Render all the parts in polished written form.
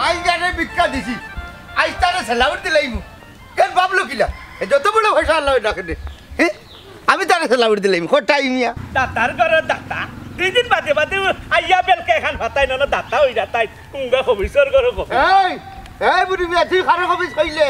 I জানে ভিক্ষা দিছি আই তারে সেলাউট দিলাইমু কেন ভাবলো কিলা যত বড় ভাষা আল্লাহ ডাকে হ্যাঁ আমি তারে সেলাউট দিলাইমু কোটাই মিয়া দাতার ঘরের দাতা দুই দিন বাদে বাদে আইয়া বেলকে এখন ভাতাই না দাতা হই যাতাই কুঙ্গা খবিসর ঘর কো এই বুড়ি মিয়া তুই খারো খবিস কইলে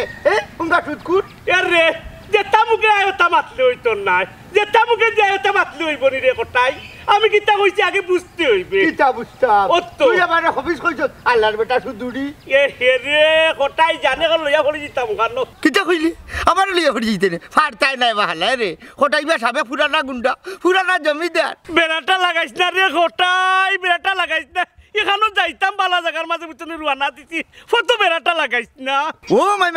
কুঙ্গা সুদকুট আরে যেটা মুখে আয়তা মাতলে হইতো না যেটা মুখে যে আয়তা মাতলে হইব নি রে কোটাই আমি কিতা কইছি আগে বুঝতে হইবে কিতা বুঝতাম তুই আমার খবিস কইছ আল্লাহর বেটা সুদুড়ি এ হে রে কোটাই জানে গো লইয়া পড়ি দিতাম গানো কিতা কইলি আমার লইয়া পড়ি দিতে রে ফারতাই নাই বাহালা রে কোটাই বা সাবে পুরানা গুন্ডা পুরানা জমিদার বেড়াটা লাগাইছ না রে কোটাই বেড়াটা লাগাইছ না এখানো যাইতাম বালা জায়গার মাঝে ভিতরে রুয়ানা দিছি ফটো বেড়াটা লাগাইছ না ও মাই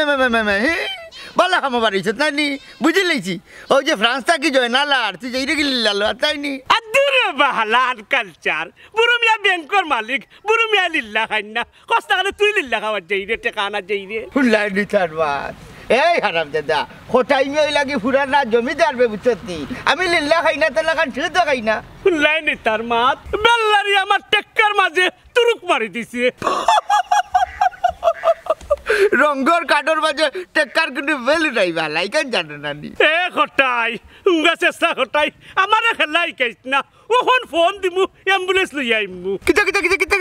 বালা খামো বাড়িছ নানি বুঝি লইছি ওই যে ফ্রান্স থাকি জয়নালার তুই যাইরে গেলি লালো তাইনি আদুরে বাহালা আর কালচার বুড়ো মিয়া ব্যাংকর মালিক বুড়ো মিয়া লিল্লা খাই না কষ্ট করে তুই লিল্লা খাওয়ার যাই রে টেকা আনা যাই রে ফুল্লাই দিতার বাদ এই হারাম দাদা কোটাই মিয়া ওই লাগি পুরানা জমিদার বে বুঝতি আমি লিল্লা খাই না তাহলে খান শুধু তো খাই না ফুল্লাই নি তার মাত বেল্লারি আমার টেক্কার মাঝে তুরুক মারি দিছে রঙ্গর কাঠর মাঝে টেক্কার কিন্তু ভ্যালু নাই ভালাই কেন জানো নানি এ খটাই উঙ্গা চেষ্টা খটাই আমার খেলাই কাইছ না ওখন ফোন দিমু অ্যাম্বুলেন্স লই আইমু কিতা কিতা কিতা কিতা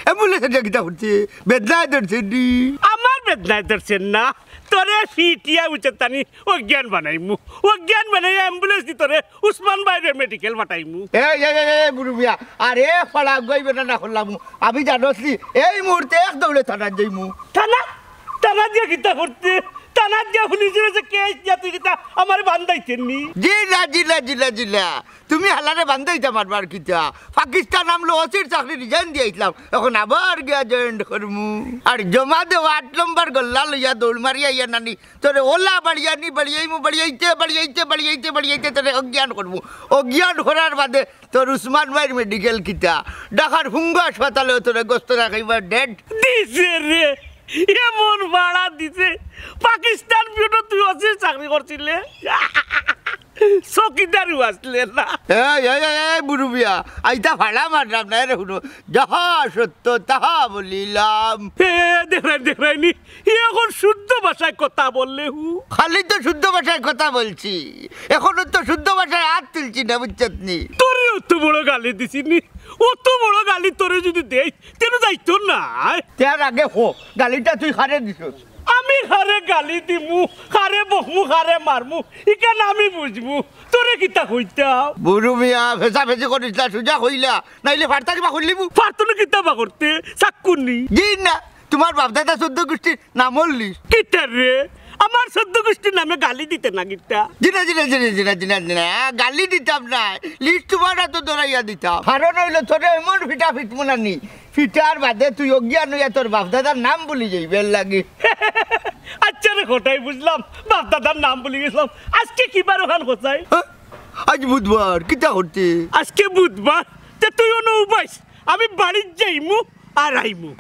অ্যাম্বুলেন্স কিতা হচ্ছে বেদনা ধরছে দি আমার বেদনায় ধরছেন না তোরে ফিটিয়া উচ্চতানি অজ্ঞান বানাইমু অজ্ঞান বানাই অ্যাম্বুলেন্স দি তোরে উসমান বাইরের মেডিকেল পাঠাইমু এই বুড়ু মিয়া আরে ফলা গইবে না হলামু আমি জানোসি এই মুহূর্তে এক দৌড়ে থানা যাইমু থানা দিয়ে কিতা করতে থানা দিয়ে পুলিশের যে কেস দিয়া তুই কিতা আমার বান্ধাইতেন নি জিলা তুমি হালারে বান্ধাইতা মারবার কিতা পাকিস্তান আমলো অসির চাকরি রিজাইন দিয়েছিলাম এখন আবার গিয়া জয়েন্ট করমু আর জমা দেওয়া 8 নম্বর গল্লা লইয়া দৌড় মারিয়া ইয়া নানি তোরে ওলা বাড়িয়ানি বাড়িয়াইতে তোরে অজ্ঞান করমু অজ্ঞান করার বাদে তোর উসমান ভাইয়ের মেডিকেল কিতা ঢাকার হুঙ্গা হাসপাতালে তোরে গোস্ত রাখাইবার ডেড দিছে রে এমন ভাড়া দিছে পাকিস্তান বিউটো তুই অসির চাকরি করছিলে চকিদারি আসলে না এই বুড়ু মিয়া আইতা ভাড়া মারলাম না রে শুনো যাহা সত্য তাহা বলিলাম দেখরাইনি এখন শুদ্ধ ভাষায় কথা বললে খালি তো শুদ্ধ ভাষায় কথা বলছি এখনো তো শুদ্ধ ভাষায় হাত তুলছি না বুঝছনি তোরে অত বড় গালি দিছিনি অত বড় গালি তোরে যদি দেই তেন যাইতো না তার আগে হো গালিটা তুই খারে দিছস আমি খারে গালি দিমু খারে বহমু খারে মারমু ইকান আমি বুঝমু তোরে কিতা কইতা বুড়ু মিয়া ভেজা ভেজি করিস না সুজা হইলা নাইলে ফারতা কিবা করলিমু ফারতনে কিতা বা করতে চাকুনি জি না তোমার বাপদাদা 14 গোষ্ঠীর নাম বললিস কিতা রে আমার 14 গোষ্ঠীর নামে গালি দিতে না কিতা জিনা গালি দিতাম না লিস্ট তোমার তো দরাইয়া দিতাম কারণ হইলো তোরে এমন ফিটা ফিটমু নানি ফিটার বাদে তুই অজ্ঞান হইয়া তোর বাপদাদার নাম বলি যাইবে লাগি আচ্ছা রে কোটাই বুঝলাম বাপদাদার নাম বলি গেছিলাম আজকে কি বার ওখান কোথায় আজ বুধবার কিতা করতে আজকে বুধবার তে তুই অন্য উপাইস আমি বাড়ি যাইমু আর আইমু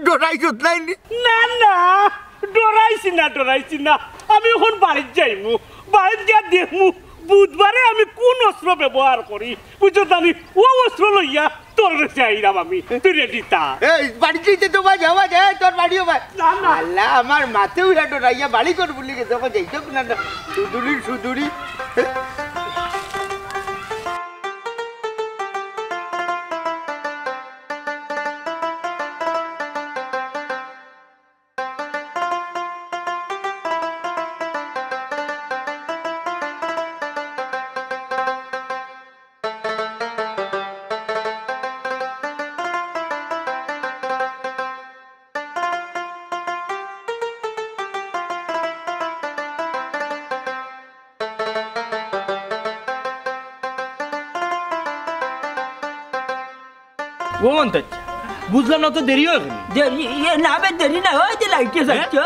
ডরাইছত নাই না ডরাইছি না আমি এখন বাড়ি যাইমু বাড়ি যা দেখমু বুধবারে আমি কোন অস্ত্র ব্যবহার করি বুঝছো জানি ও অস্ত্র লইয়া তোর চাইলাম আমি তুই রেডি তা এই বাড়ি যাইতে তো যাওয়া যায় তোর বাড়িও ভাই আল্লাহ আমার মাথে উড়া ডরাইয়া বাড়ি কর বলি গেছে তখন যাইতো না সুদুরি বুঝলাম না তো দেরি হয়ে দেরি না হয় যে লাইটে যাচ্ছে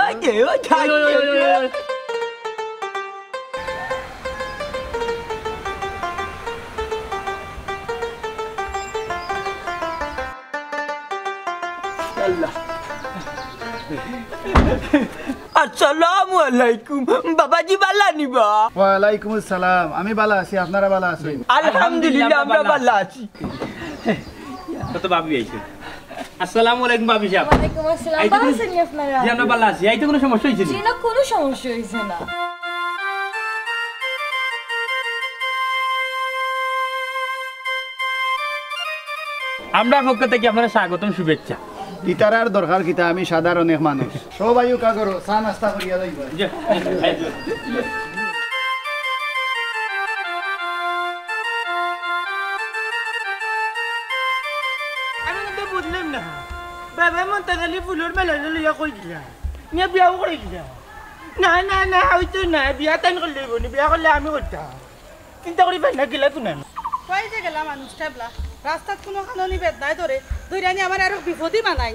আসসালামু আলাইকুম বাবাজি বালা নিবা ওয়ালাইকুম আসসালাম আমি ভালো আছি আপনারা ভালো আছেন আলহামদুলিল্লাহ আমরা ভালো আছি কত ভাবি আইছে আসসালামু আলাইকুম ভাবি সাহেব ওয়ালাইকুম আসসালাম ভালো আছেন আপনারা জি আমরা ভালো আছি আইতে কোনো সমস্যা হইছে জি না কোনো সমস্যা হইছে না আমরা পক্ষ থেকে আপনাদের স্বাগতম শুভেচ্ছা গীতার আর দরকার কিতা আমি সাধারণ এক মানুষ সবাই কা করো চা নাস্তা করিয়া যাইবা আমি কিন্তু বুঝলাম না বাবা মনটা খালি ফুলের মেলা লইয়া কই দিলা নিয়ে বিয়াও করে দিলা না না না হয়তো না বিয়া টাইম করলে বনি বিয়া করলে আমি করতাম চিন্তা করি পাই না গেলা কোনা কই যে গেলাম মানুষটা বলা রাস্তাত কোনো কাননি বেদনায় ধরে দইরানি আমার আর বিপদই বানাই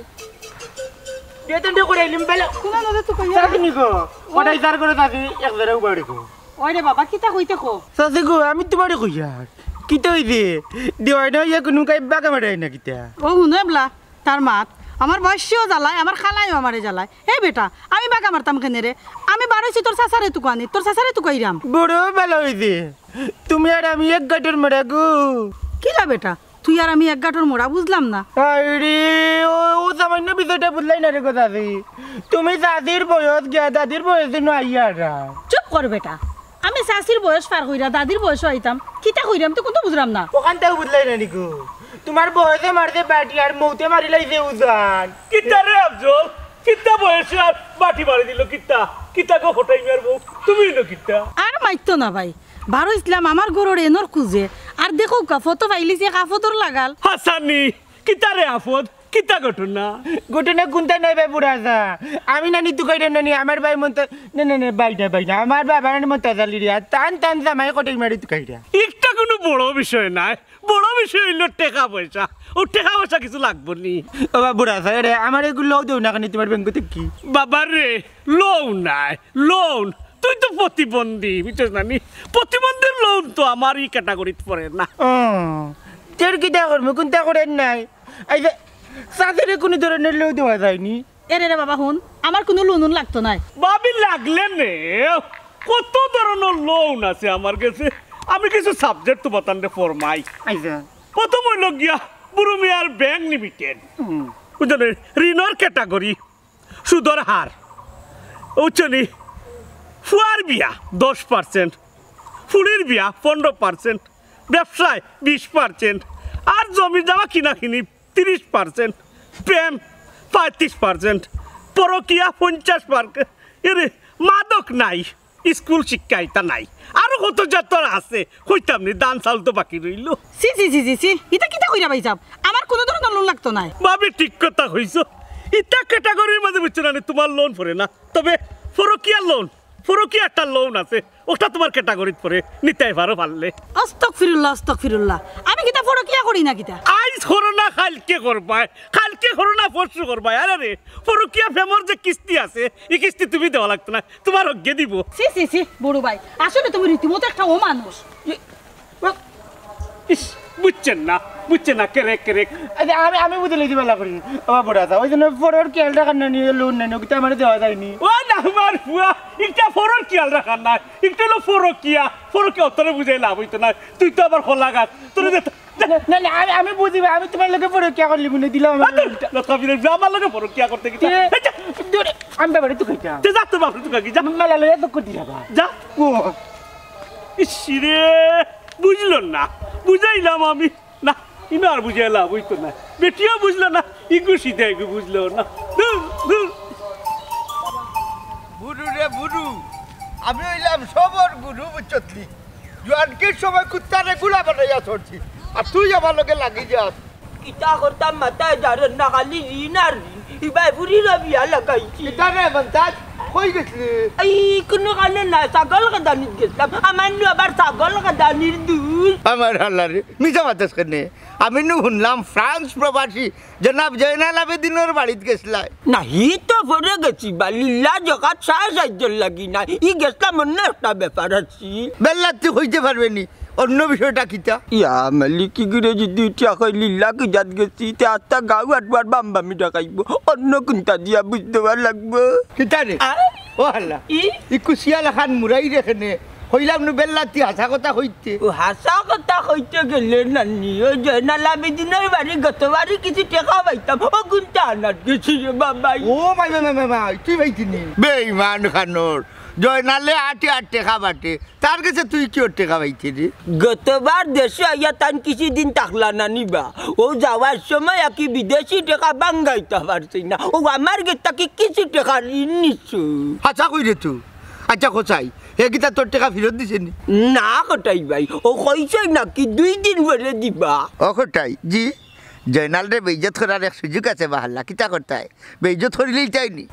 বিয়া টাইম করে আইলিম বেলা কোনা নদে তো কইয়া সাথে গো ওটাই তার করে থাকি এক জায়গা উবাড়ি গো ওই রে বাবা কিতা কইতে কো সাথে গো আমি তোমারে কইয়া কিতা হইছে দেওয়াই না ইয়া কোনো কাই বাগা মারাই না কিতা ও হুনে বলা তার মাত আমার বয়সীও জ্বালায় আমার খালাইও আমারে জ্বালায় এই বেটা আমি বাগা মারতাম কেন রে আমি বারইছি তোর সাসারে তুকু আনি তোর সাসারে তুকু আইরাম বড় ভালো হইছে তুমি আর আমি এক গাটের মারা গো কিলা বেটা তুই আর আমি এক গাঁটর মোড়া বুঝলাম না আরে ও সামান্য বিষয়টা বুঝলাই না রে কথা তুমি দাদির বয়স গিয়া দাদির বয়স দিন আইয়া চুপ কর বেটা আমি শাশির বয়স পার হইরা দাদির বয়সও আইতাম কিতা কইরাম তো কোন বুঝলাম না ওখানটাও বুঝলাই না নিকো তোমার বয়সে মারতে বাটি আর মৌতে মারি লাইছে উজান কিতা রে আফজল কিতা বয়সে আর বাটি মারি দিল কিতা কিতা গো কোটাই মিয়ার বউ তুমি না কিতা আর মাইতো না ভাই বারো ইসলাম আমার ঘরের এনর খুঁজে আর দেখো ফটো পাইলিছে কাফতর লাগাল হাসানি কিতা রে আফদ কিতা ঘটনা ঘটনা কোনটা নাই ভাই বুড়া যা আমি নানি তুকাইটা নানি আমার ভাই মনটা না না না বাইটা আমার বাবা নানি মনটা জালি রিয়া টান টান জামাই কটাই মারি তুকাইটা একটা কোনো বড় বিষয় নাই বড় বিষয় হইল টাকা পয়সা ও টাকা পয়সা কিছু লাগবো নি ও বুড়া যা রে আমার এগুলো দেও না কানি তোমার ব্যাংকতে কি বাবার রে লোন নাই লোন তুই তো প্রতিবন্ধী বুঝছিস না নি প্রতিবন্ধীর লোন তো আমার এই ক্যাটাগরিতে পড়ে না ও তোর কিটা করবো কোনটা করেন নাই এই যে সাথে কোনো ধরনের লোক দেওয়া যায়নি এরে রে বাবা হুন আমার কোনো লোন লাগতো নাই ভাবি লাগলে নে কত ধরনের লোন আছে আমার কাছে আমি কিছু সাবজেক্ট তো বাতানতে ফরমাই আইসা প্রথম হইল গিয়া বুড়ো মিয়ার ব্যাংক লিমিটেড বুঝলেন ঋণর ক্যাটাগরি সুদর হার বুঝছনি ফুয়ার বিয়া 10%, ফুলের বিয়া 15%, ব্যবসায় 20%, আর জমি জমা কিনা কিনি 30%, প্রেম 35%, পরকিয়া 50%, এরে মাদক নাই, স্কুল শিক্ষা এটা নাই, আরো কত যতর আছে কইতাম নি দান চাল তো বাকি রইল। সি সি সি সি এটা কিতা কইরা ভাইসাব আমার কোনো ধরনের লোন লাগতো নাই ভাবি ঠিক কথা কইছো ইটা ক্যাটাগরির মধ্যে বুঝছো না তোমার লোন পড়ে না তবে ফরকিয়া লোন ফরকিয়া একটা লোন আছে ওটা তোমার ক্যাটাগরিতে পড়ে নিতে পারো পারলে। আস্তাগফিরুল্লাহ আমি কিতা ফরকিয়া করি না কিতা আইজ করো না কালকে করবাই কালকে করো না পরশু করবাই আরে রে ফরকিয়া ফেমর যে কিস্তি আছে এই কিস্তি তুমি দেওয়া লাগতো না তোমার হগে দিব। সি সি সি বড় ভাই আসলে তুমি রীতিমতো একটা ও মানুষ ইস বুঝছেন না কেরেক কেরেক আমি আমি বুঝে লইতে বেলা করি ও বুড়া যা ওই জন্য ফোরের খেয়াল রাখার না নিয়ে লোন নেই ওকে আমার দেওয়া যায়নি। ও না আমার ফুয়া একটা ফরর খেয়াল রাখার নাই একটা হলো ফরকিয়া অতরে বুঝাই লাভ হইতো না তুই তো আবার খোলা গাছ তোর না না আমি বুঝিবা আমি তোমার লোকে ফরকিয়া করলি মনে দিলাম আমার লোকে ফরকিয়া করতে গেছি আমি ব্যাপারে তো খাইতা যা তোর বাপরে তুই কি যা মেলা লইয়া তো করতে যাবা যা ও ইসিরে বুঝলো না বুঝাইলাম আমি না ইনো আর বুঝাইলাম বুঝতো না বেটিও বুঝলো না ইগু সিধা ইগু বুঝলো না বুড়ু রে বুড়ু আমি হইলাম সবর গুরু বুঝছলি জোয়ানকির সময় কুত্তারে গুলা বানাইয়া ছড়ছি আর তুই আমার লগে লাগি যাস কিতা করতাম মাথায় যারেন না খালি ঋণ আর ঋণ ইবাই বুড়ি রবিয়া লাগাইছি এটা রে বন্তাজ কই গেছলি এই কোনো কানে না ছাগল কাদানিত গেছিলাম আমার নু আবার ছাগল কাদানির দুধ আমার আল্লাহ রে মিছা বাতাস কেনে আমি নু শুনলাম ফ্রান্স প্রবাসী জনাব জয়নাল আবেদিনের বাড়িতে গেছলাই না হি তো পরে গেছি বালিল্লা জগাত সাহায্য লাগি না ই গেছলাম অন্য একটা ব্যাপার আছি বেল্লাতে হইতে পারবে নি অন্য বিষয়টা কিতা ইয়া মালিক গিরে যদি উঠিয়া কই লিল্লা কি জাত গেছি তে আত্মা গাও আটবার বাম্বামি ডাকাইব অন্য কোনটা দিয়া বুঝতে পার লাগবো কিতা রে ও আল্লাহ ই কুশিয়া লাখান মুরাই রেখেনে হইলাম নু বেল্লাতি হাসা কথা হইতে ও হাসা কথা কইতে গেলে নানি ওই জয়নাল আবেদিনের বাড়ি গতবারই কিছু টাকা পাইতাম ও গুনটা আনার গেছি রে বাবাই ও মাই মাই মাই মাই তুই ভাইতিনি বেঈমান খানোর জয়নালে 8 টাকা বাটে তার কাছে তুই কি টাকা পাইছি রে গতবার দেশে আইয়া তান কিছুদিন থাকলা না নিবা ও যাওয়ার সময় কি বিদেশি টাকা বাঙ্গাইতে পারছি না ও আমার গেতা কি কিছু টাকা ঋণ নিচ্ছু আচ্ছা কই রে তুই আচ্ছা কোথায় হে গীতা তোর টাকা ফেরত দিছে নি না কটাই ভাই ও কইছে নাকি 2 দিন পরে দিবা ও কোথায় জি জয়নাল রে বেইজ্জত করার এক সুযোগ আছে বাহাল্লা কিতা করতায় বেইজ্জত করিলেই চাইনি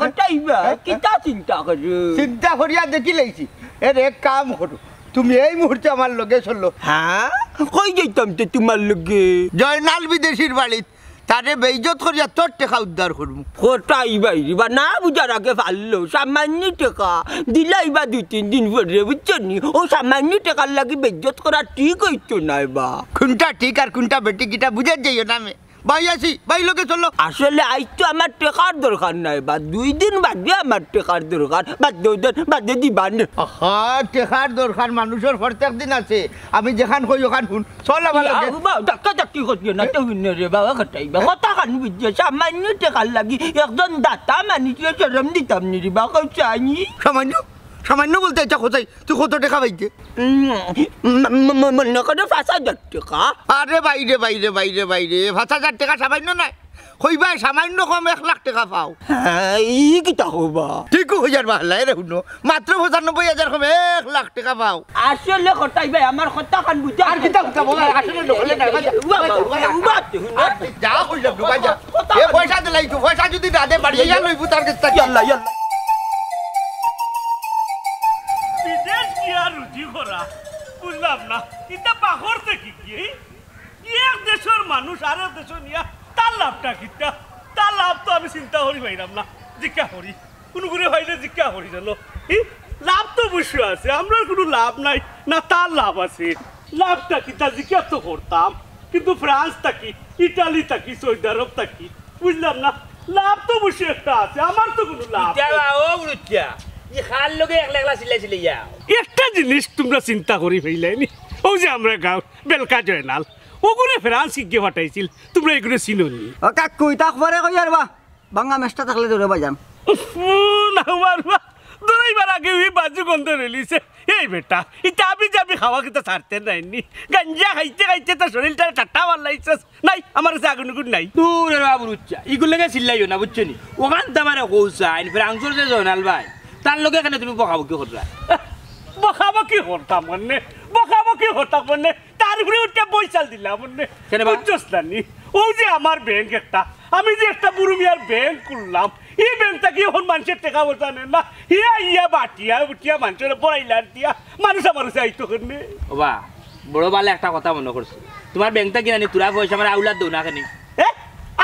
কটাই ভাই কিতা চিন্তা করু চিন্তা করিয়া দেখি লাইছি এর এক কাম করো তুমি এই মুহূর্তে আমার লগে চললো হ্যাঁ কই যাইতাম তো তোমার লগে জয়নাল বিদেশির বাড়িত তারে বেইজ্জত করিয়া তোর টাকা উদ্ধার করবো কোটাই ভাই বা না বুঝার আগে পারলো সামান্য টাকা দিলাই বা 2-3 দিন পরে বুঝছো নি ও সামান্য টাকার লাগে বেজ্জত করা ঠিক হইতো না বা কোনটা ঠিক আর কোনটা বেটি কিটা বুঝে যাইও না আমি ভাই আসি ভাই লোকে চলো আসলে আজ তো আমার টাকার দরকার নাই বা 2 দিন বাদে আমার টাকার দরকার বাদে দিবা না টাকার দরকার মানুষের প্রত্যেক দিন আছে আমি যেখান কই ওখান শুন চল আমার লগে ধাক্কা ধাক্কি করছিও না তো রে বাবা কটাই বা কথা খান বুঝছো সামান্য টাকার লাগি একজন দাতা মানুষের জরম দিতাম নি রে বা কইছানি সামান্য সামান্য বলতে এটা কোথায় তুই কত টাকা পাইছে মনে করে 5,000 টাকা আরে বাইরে বাইরে বাইরে বাইরে 5,000 টাকা সামান্য নাই কইবা সামান্য কম 1 লাখ টাকা পাও ই কিতা হবা ঠিক হয়ে যার বাহলা রে শুনো মাত্র 95,000 কম 1 লাখ টাকা পাও আসলে কটাই ভাই আমার কথা কান বুঝা আর কিতা কথা বলা আসলে নকলে না যা কইলা ঢুকা যা এ পয়সা দিলাই তো পয়সা যদি না দে বাড়ি যা লইবু তার কাছে ইয়াল্লা ইয়াল্লা বিদেশ কি আর রুজি করা বুঝলাম না এটা পাখর থেকে কি এক দেশের মানুষ আর এক দেশ নিয়া তার লাভটা কিটা তার লাভ তো আমি চিন্তা করি পাইলাম না জিজ্ঞা করি কোনো করে হইলে জিজ্ঞা করি জানো লাভ তো অবশ্যই আছে আমরা কোনো লাভ নাই না তার লাভ আছে লাভটা কিটা জিজ্ঞা তো করতাম কিন্তু ফ্রান্স থাকি ইটালি থাকি সৌদি আরব থাকি বুঝলাম না লাভ তো অবশ্যই একটা আছে আমার তো কোনো লাভ একটা জিনিস তোমরা চিন্তা করি ফেলাইনি ও যে আমরা গাঁও বেলকা জয়নাল ওগুলো ফ্রান্স গিয়ে পাঠাইছিল তোমরা এগুলো চিনোনি কাকু ইতা খবরে কই আর বা বাংলা মেশটা থাকলে ধরে বাজাম দৌড়াইবার আগে ওই বাজু গন্ধ রেলিছে এই বেটা এটা আমি যাবি খাওয়া কিন্তু ছাড়তে নাইনি গাঞ্জা খাইতে খাইতে তো শরীরটা ঠাট্টা মারলাইছে নাই আমার কাছে আগুন উগুন নাই দূর বাবু রুচ্চা এগুলোকে চিল্লাইও না বুঝছো নি ওখান তো আমার কৌশাইন ফ্রান্সর যে জয়নাল ভাই তার লোকে এখানে তুমি বকাবকি করবা বকাবকি করতাম মানে বকাবকি করতাম মানে তার উপরে উঠে বৈশাল দিলাম মানে বুঝছস না নি ও যে আমার ব্যাংক একটা আমি যে একটা বুরুমিয়ার ব্যাংক করলাম এই ব্যাংকটা কি এখন মানুষের টাকা বোঝানে না ইয়া ইয়া বাটিয়া উঠিয়া মানুষের পড়াইলার দিয়া মানুষ আমার চাইতো করবে বাবা বড় বালে একটা কথা মনে করছো তোমার ব্যাংকটা কিনা নি তোরা পয়সা আমার আউলাদ দৌ না কেন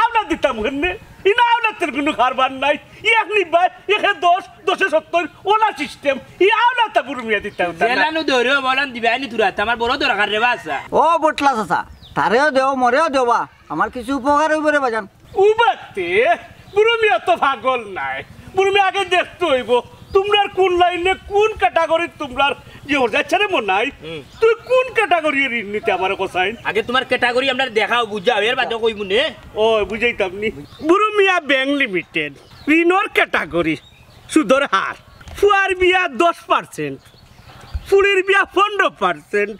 আউলাদ দিতাম কেন ইনা আউলাদের কোনো কারবার নাই এক নিবার একে 10-70 ওলা সিস্টেম ই আউলাদটা বুরুমিয়া দিতাম জেলানো ধরেও বলান দিবে আনি তোরা আমার বড় দরকার রে বাসা ও বটলা চাচা তারেও দেও মরেও দেওবা আমার কিছু উপকার হইব রে বাজান উবাতে বুরুমিয়া তো পাগল নাই বুরুমিয়া আগে দেখতে হইব তোমরার কোন লাইনে কোন ক্যাটাগরি তোমরার যে ওর যাচ্ছে রে মন নাই তুই কোন ক্যাটাগরি ঋণ নিতে আমার কোসাইন আগে তোমার ক্যাটাগরি আমরা দেখাও বুঝাও এর বাদে কই মুনে ও বুঝাইতাম নি বুরুমিয়া ব্যাংক লিমিটেড ঋণর ক্যাটাগরি সুদর হার ফুয়ার বিয়া 10%, ফুলির বিয়া 15%,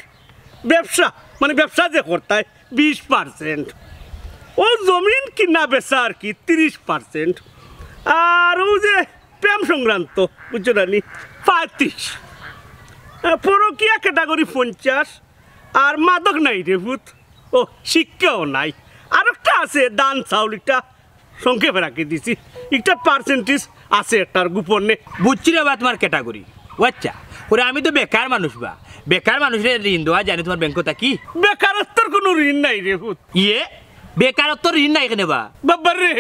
ব্যবসা মানে ব্যবসা যে করতায় 20%, ও জমিন কিনা বেচা আর কি 30%, আর ও যে প্রেম সংক্রান্ত বুঝছো না 35, পরকিয়া ক্যাটাগরি 50, আর মাদক নাই রে ভূত ও শিক্ষাও নাই, আর একটা আছে দান চাউল, একটা সংক্ষেপে রাখি দিছি, একটা পার্সেন্টেজ আছে একটার গোপনে বুঝছি রে বা তোমার ক্যাটাগরি। আচ্ছা ওরে আমি তো বেকার মানুষ বা বেকার মানুষের ঋণ দেওয়া জানি তোমার ব্যাংকটা কি বেকারত্বর কোনো ঋণ নাই রে ভূত। ইয়ে বেকারত্ব ঋণ নাই এখানে বা বাবা রে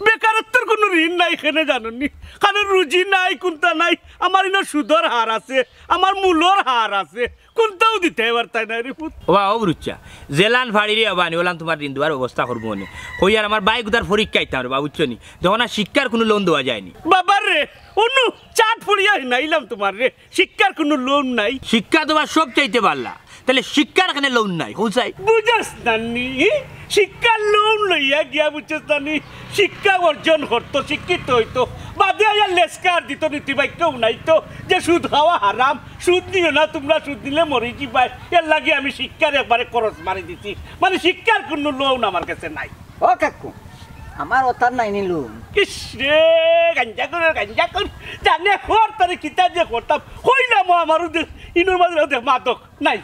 বেকারত্বের কোনো ঋণ নাই এখানে জানি কারণ রুজি নাই কোনটা নাই আমার ইনো সুদর হার আছে আমার মূলর হার আছে কোনটাও দিতে এবার তাই না রে পুত ওবা ও রুচ্চা জেলান ফাড়িরে আবানি ওলান তোমার ঋণ দেওয়ার ব্যবস্থা করবো নে হই আর আমার বাইক উদার পরীক্ষা আইতাম রে বাবু চনি যখন আর শিক্ষার কোনো লোন দেওয়া যায়নি বাবার রে অন্য চাট ফুড়িয়া নাইলাম তোমার রে শিক্ষার কোনো লোন নাই শিক্ষা তোমার সব চাইতে পারলা তাহলে শিক্ষার এখানে লোন নাই হুসাই বুঝাস নানি শিক্ষার লোন লইয়া গিয়া বুঝছস নানি শিক্ষা অর্জন করতো শিক্ষিত হইতো বাদে আয়া লেসকার দিত নীতিবাক্যও নাই তো যে সুদ খাওয়া হারাম সুদ নিও না তোমরা সুদ দিলে মরে কি পাই এর লাগে আমি শিক্ষার একবারে খরচ মারি দিছি মানে শিক্ষার কোনো লোন আমার কাছে নাই ও কাকু আমার ওতার নাই নিলু কিসরে গাঞ্জা কর জানে হর তারে কিতা যে করতাম হইলাম আমারও ইনোর মাঝে দেখ মাদক নাই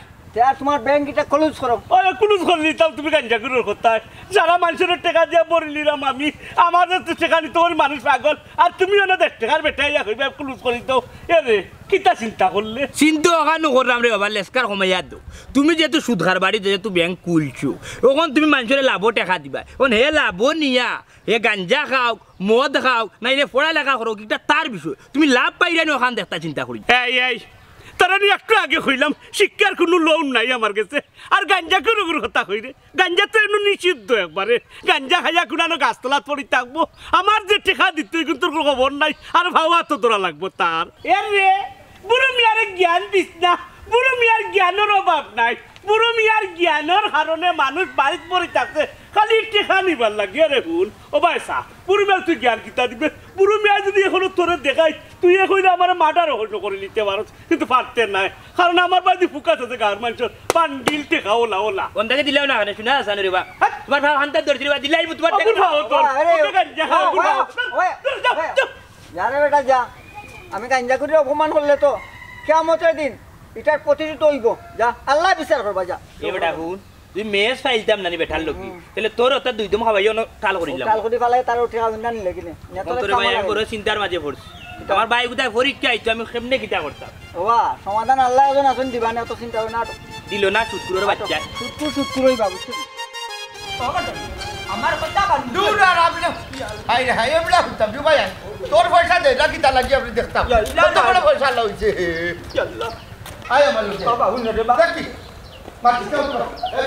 তোমার ব্যাংক এটা ক্লোজ করো ক্লোজ করে নিতাম তুমি গাঞ্জা করার কোথায় যারা মানুষের টাকা দিয়ে বলিলাম আমি আমাদের তো টাকা নিতে মানুষ পাগল আর তুমি ওনা 10 টাকার বেটাইয়া হইবে ক্লোজ করে দিত এরে কিতা চিন্তা করলে চিন্তা ওখানে করলাম রে বাবা লেসকার কমাইয়া দো তুমি যেহেতু সুদঘার বাড়ি যেহেতু ব্যাংক খুলছো ওখান তুমি মানুষের লাভও টাকা দিবা ওখান হে লাভও নিয়া হে গাঞ্জা খাও মদ খাও না এনে পড়ালেখা করো কিটা তার বিষয় তুমি লাভ পাইরা নি ওখান দেখতা চিন্তা করি এই তারা নিয়ে একটু আগে হইলাম শিক্ষার কোনো লোন নাই আমার কাছে আর গাঞ্জা কোনো কথা হইরে গাঞ্জা তো এমন নিষিদ্ধ একবারে গাঞ্জা খাইয়া কোনো গাছতলাত পড়ি থাকবো আমার যে টেকা দিতে কিন্তু খবর নাই আর ভাবা তো তোরা লাগবো তার এর রে বুড়ো মিয়ারে জ্ঞান দিস না বুড়ো মিয়ার জ্ঞানের অভাব নাই বুড়ো মিয়ার জ্ঞানের কারণে মানুষ বাড়িতে পড়ে থাকছে খালি টেকা নিবার লাগে রে হুন ও ভাইসা বুড়ো মিয়ার তুই জ্ঞান কিতা দিবে বুড়ো মিয়া যদি এখনো তোরে দেখাই তুই এখন আমার মাটার হন্য করে নিতে পারো কিন্তু পারতে নাই কারণ আমার বাড়ি ফুকাত আছে গার মানুষের পান্ডিল টেকা ওলা ওলা অন্দাকে দিলেও না কেন শুনে আসা রে বা তোমার ভাব হান্তার ধরছি বা দিলাই তোমার টাকা খাও তোর যা রে বেটা যা আমি গাঞ্জা করে অপমান করলে তো কিয়ামতের দিন এটার প্রতিশোধ হইব যা আল্লাহ বিচার করবা যা এ বেটা হুন তুই মেস ফাইলতাম নানি বেঠার লোক তাহলে তোর ওটা দুই দম খাবাইও টাল করিলাম টাল করি ফালাই তার উঠে আগুন না নিলে কিনে তোর ভাই আমি বড় চিন্তার মাঝে পড়ছি আমার ভাই কোথায় পরীক্ষা আইতো আমি কেমনে কিটা করতাম ওবা সমাধান আল্লাহ একজন আছেন দিবানে অত চিন্তা না দিল না শুক্রর বাচ্চা শুক্রই বাবু আমার কথা বান্ধ দূর আর আপনি হাই হাই এবলা হতাম ju ভাই তোর পয়সা দে লাগি তা লাগি আপনি দেখতাম কত বড় পয়সা লইছে আল্লাহ আয় আমার লোক বাবা হুন রে বাবা দেখি বাকি তো এ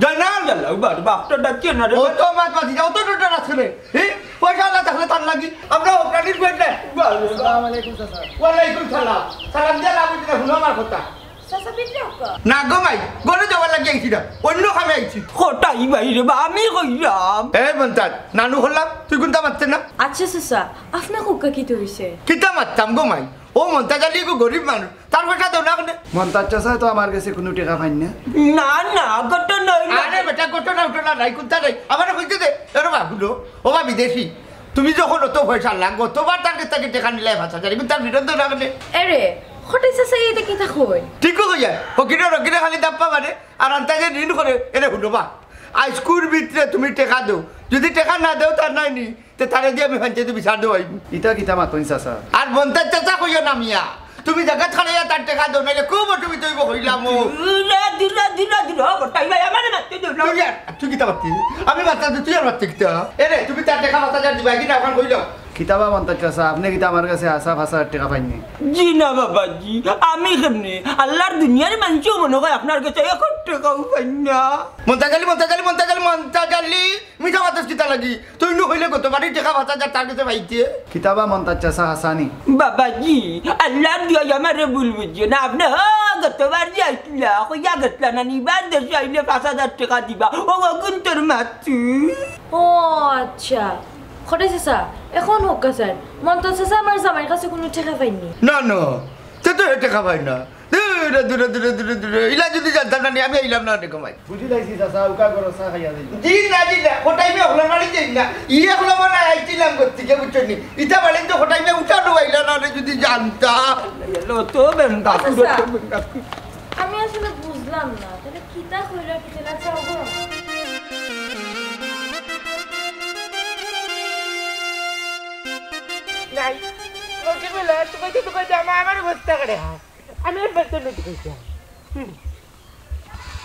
জয়নাল আল্লাহ বাপটা ডাকিয়ে না রে ও তো মাত বাকি যাও তো ডোটা রাখলে পয়সা না থাকলে তার লাগি আমরা প্রাণীর কই না আসসালামু আলাইকুম চাচা ওয়ালাইকুম সালাম সালাম দিয়া লাগি না হুনো আমার কথা চাচা পিতরে ওকা না গো মাই গরে যাওয়ার লাগি আইছি না অন্য খামে আইছি কোটাই বাইরে বা আমি কইলাম এ বন্তান নানু হলাম তুই কোনটা মারতে না আচ্ছা চাচা আপনার কোকা কি হইছে কিতা মারতাম গো মাই ও মন্তাজালি গো গরিব মানুষ তার পয়সা দাও না কেন মন্তাজ চাচা তো আমার কাছে কোনো টাকা পাই না না গটো নই আরে বেটা ঘটনা উঠনা নাই কোনটা নাই আমার কইতে দে এর বাবুলো ও বা বিদেশি তুমি যখন অত পয়সা লাগ গতবার তার কাছে থেকে টাকা নিলে ভাষা জানি তার বিরুদ্ধে না কেন এরে হঠাৎ চাচা এইটা কি তা কই ঠিক কই যায় হকিরে রকিরে খালি দাপ্পা মানে আর আন্তাজে ঋণ করে এনে হুনবা আইস্কুল ভিতরে তুমি টাকা দাও যদি টাকা না দাও তার নাই নি তে তারে দিয়ে আমি পঞ্চায়েত বিচার দেব আইব ইটা কিতা মাতইন চাচা আর বন্তার চাচা কইও না মিয়া তুমি জায়গা খাড়াইয়া তার টাকা দাও নাইলে খুব তুমি তৈব কইলাম দিলা কোটাই ভাই আমার মারতে দিল তুই আর তুই কিতা বাতি আমি বাচ্চা তুই আর বাচ্চা কিতা এরে তুমি তার টাকা বাচ্চা যা দিবা কিনা এখন কইলাম কিতাবা মন্তাজ চাচা আপনি কিতা আমার কাছে আসা ভাষা টাকা পাইনি জি না বাবাজি আমি কেমনে আল্লাহর দুনিয়ার মানুষ মনে হয় আপনার কাছে 1 টাকাও পাই না মন্তাজালি মিঠা বাতাস কিতা লাগি তুই নু হইলে কত বাড়ি টাকা বাচ্চা যা তার কাছে পাইতে কিতাবা মন্তাজ চাচা হাসানি বাবাজি আল্লাহর দিয়া আমারে ভুল বুঝিও না আপনি গতবার যে আইলা কইয়া গেছলা না নিবার দেশে আইলে 5000 টাকা দিবা ও গুন্তর মাতু ও আচ্ছা হঠাৎ চাচা এখন হোক স্যার মন্তা চাচা আমার জামাইয়ের কাছে কোনো টাকা পাইনি না তে তো টাকা পাই না দূরে ইলা যদি জানতাম না আমি আইলাম না টাকা পাই বুঝি লাইছি চাচা উকা করো চা খাইয়া যাই জি না কোটাই মে হলো না যাই না ইয়ে হলো না আইছিলাম করতে কে বুঝছনি ইটা বলেন তো কোটাই মে উঠানো আইলা না যদি জানতা লো তো বেঙ্গা আমি আসলে বুঝলাম না তাহলে কিতা কইরা কি না চাও গো নাই ওকে বলে তুমি আমার বস্তা করে আমি বস্তা নিতে কইছি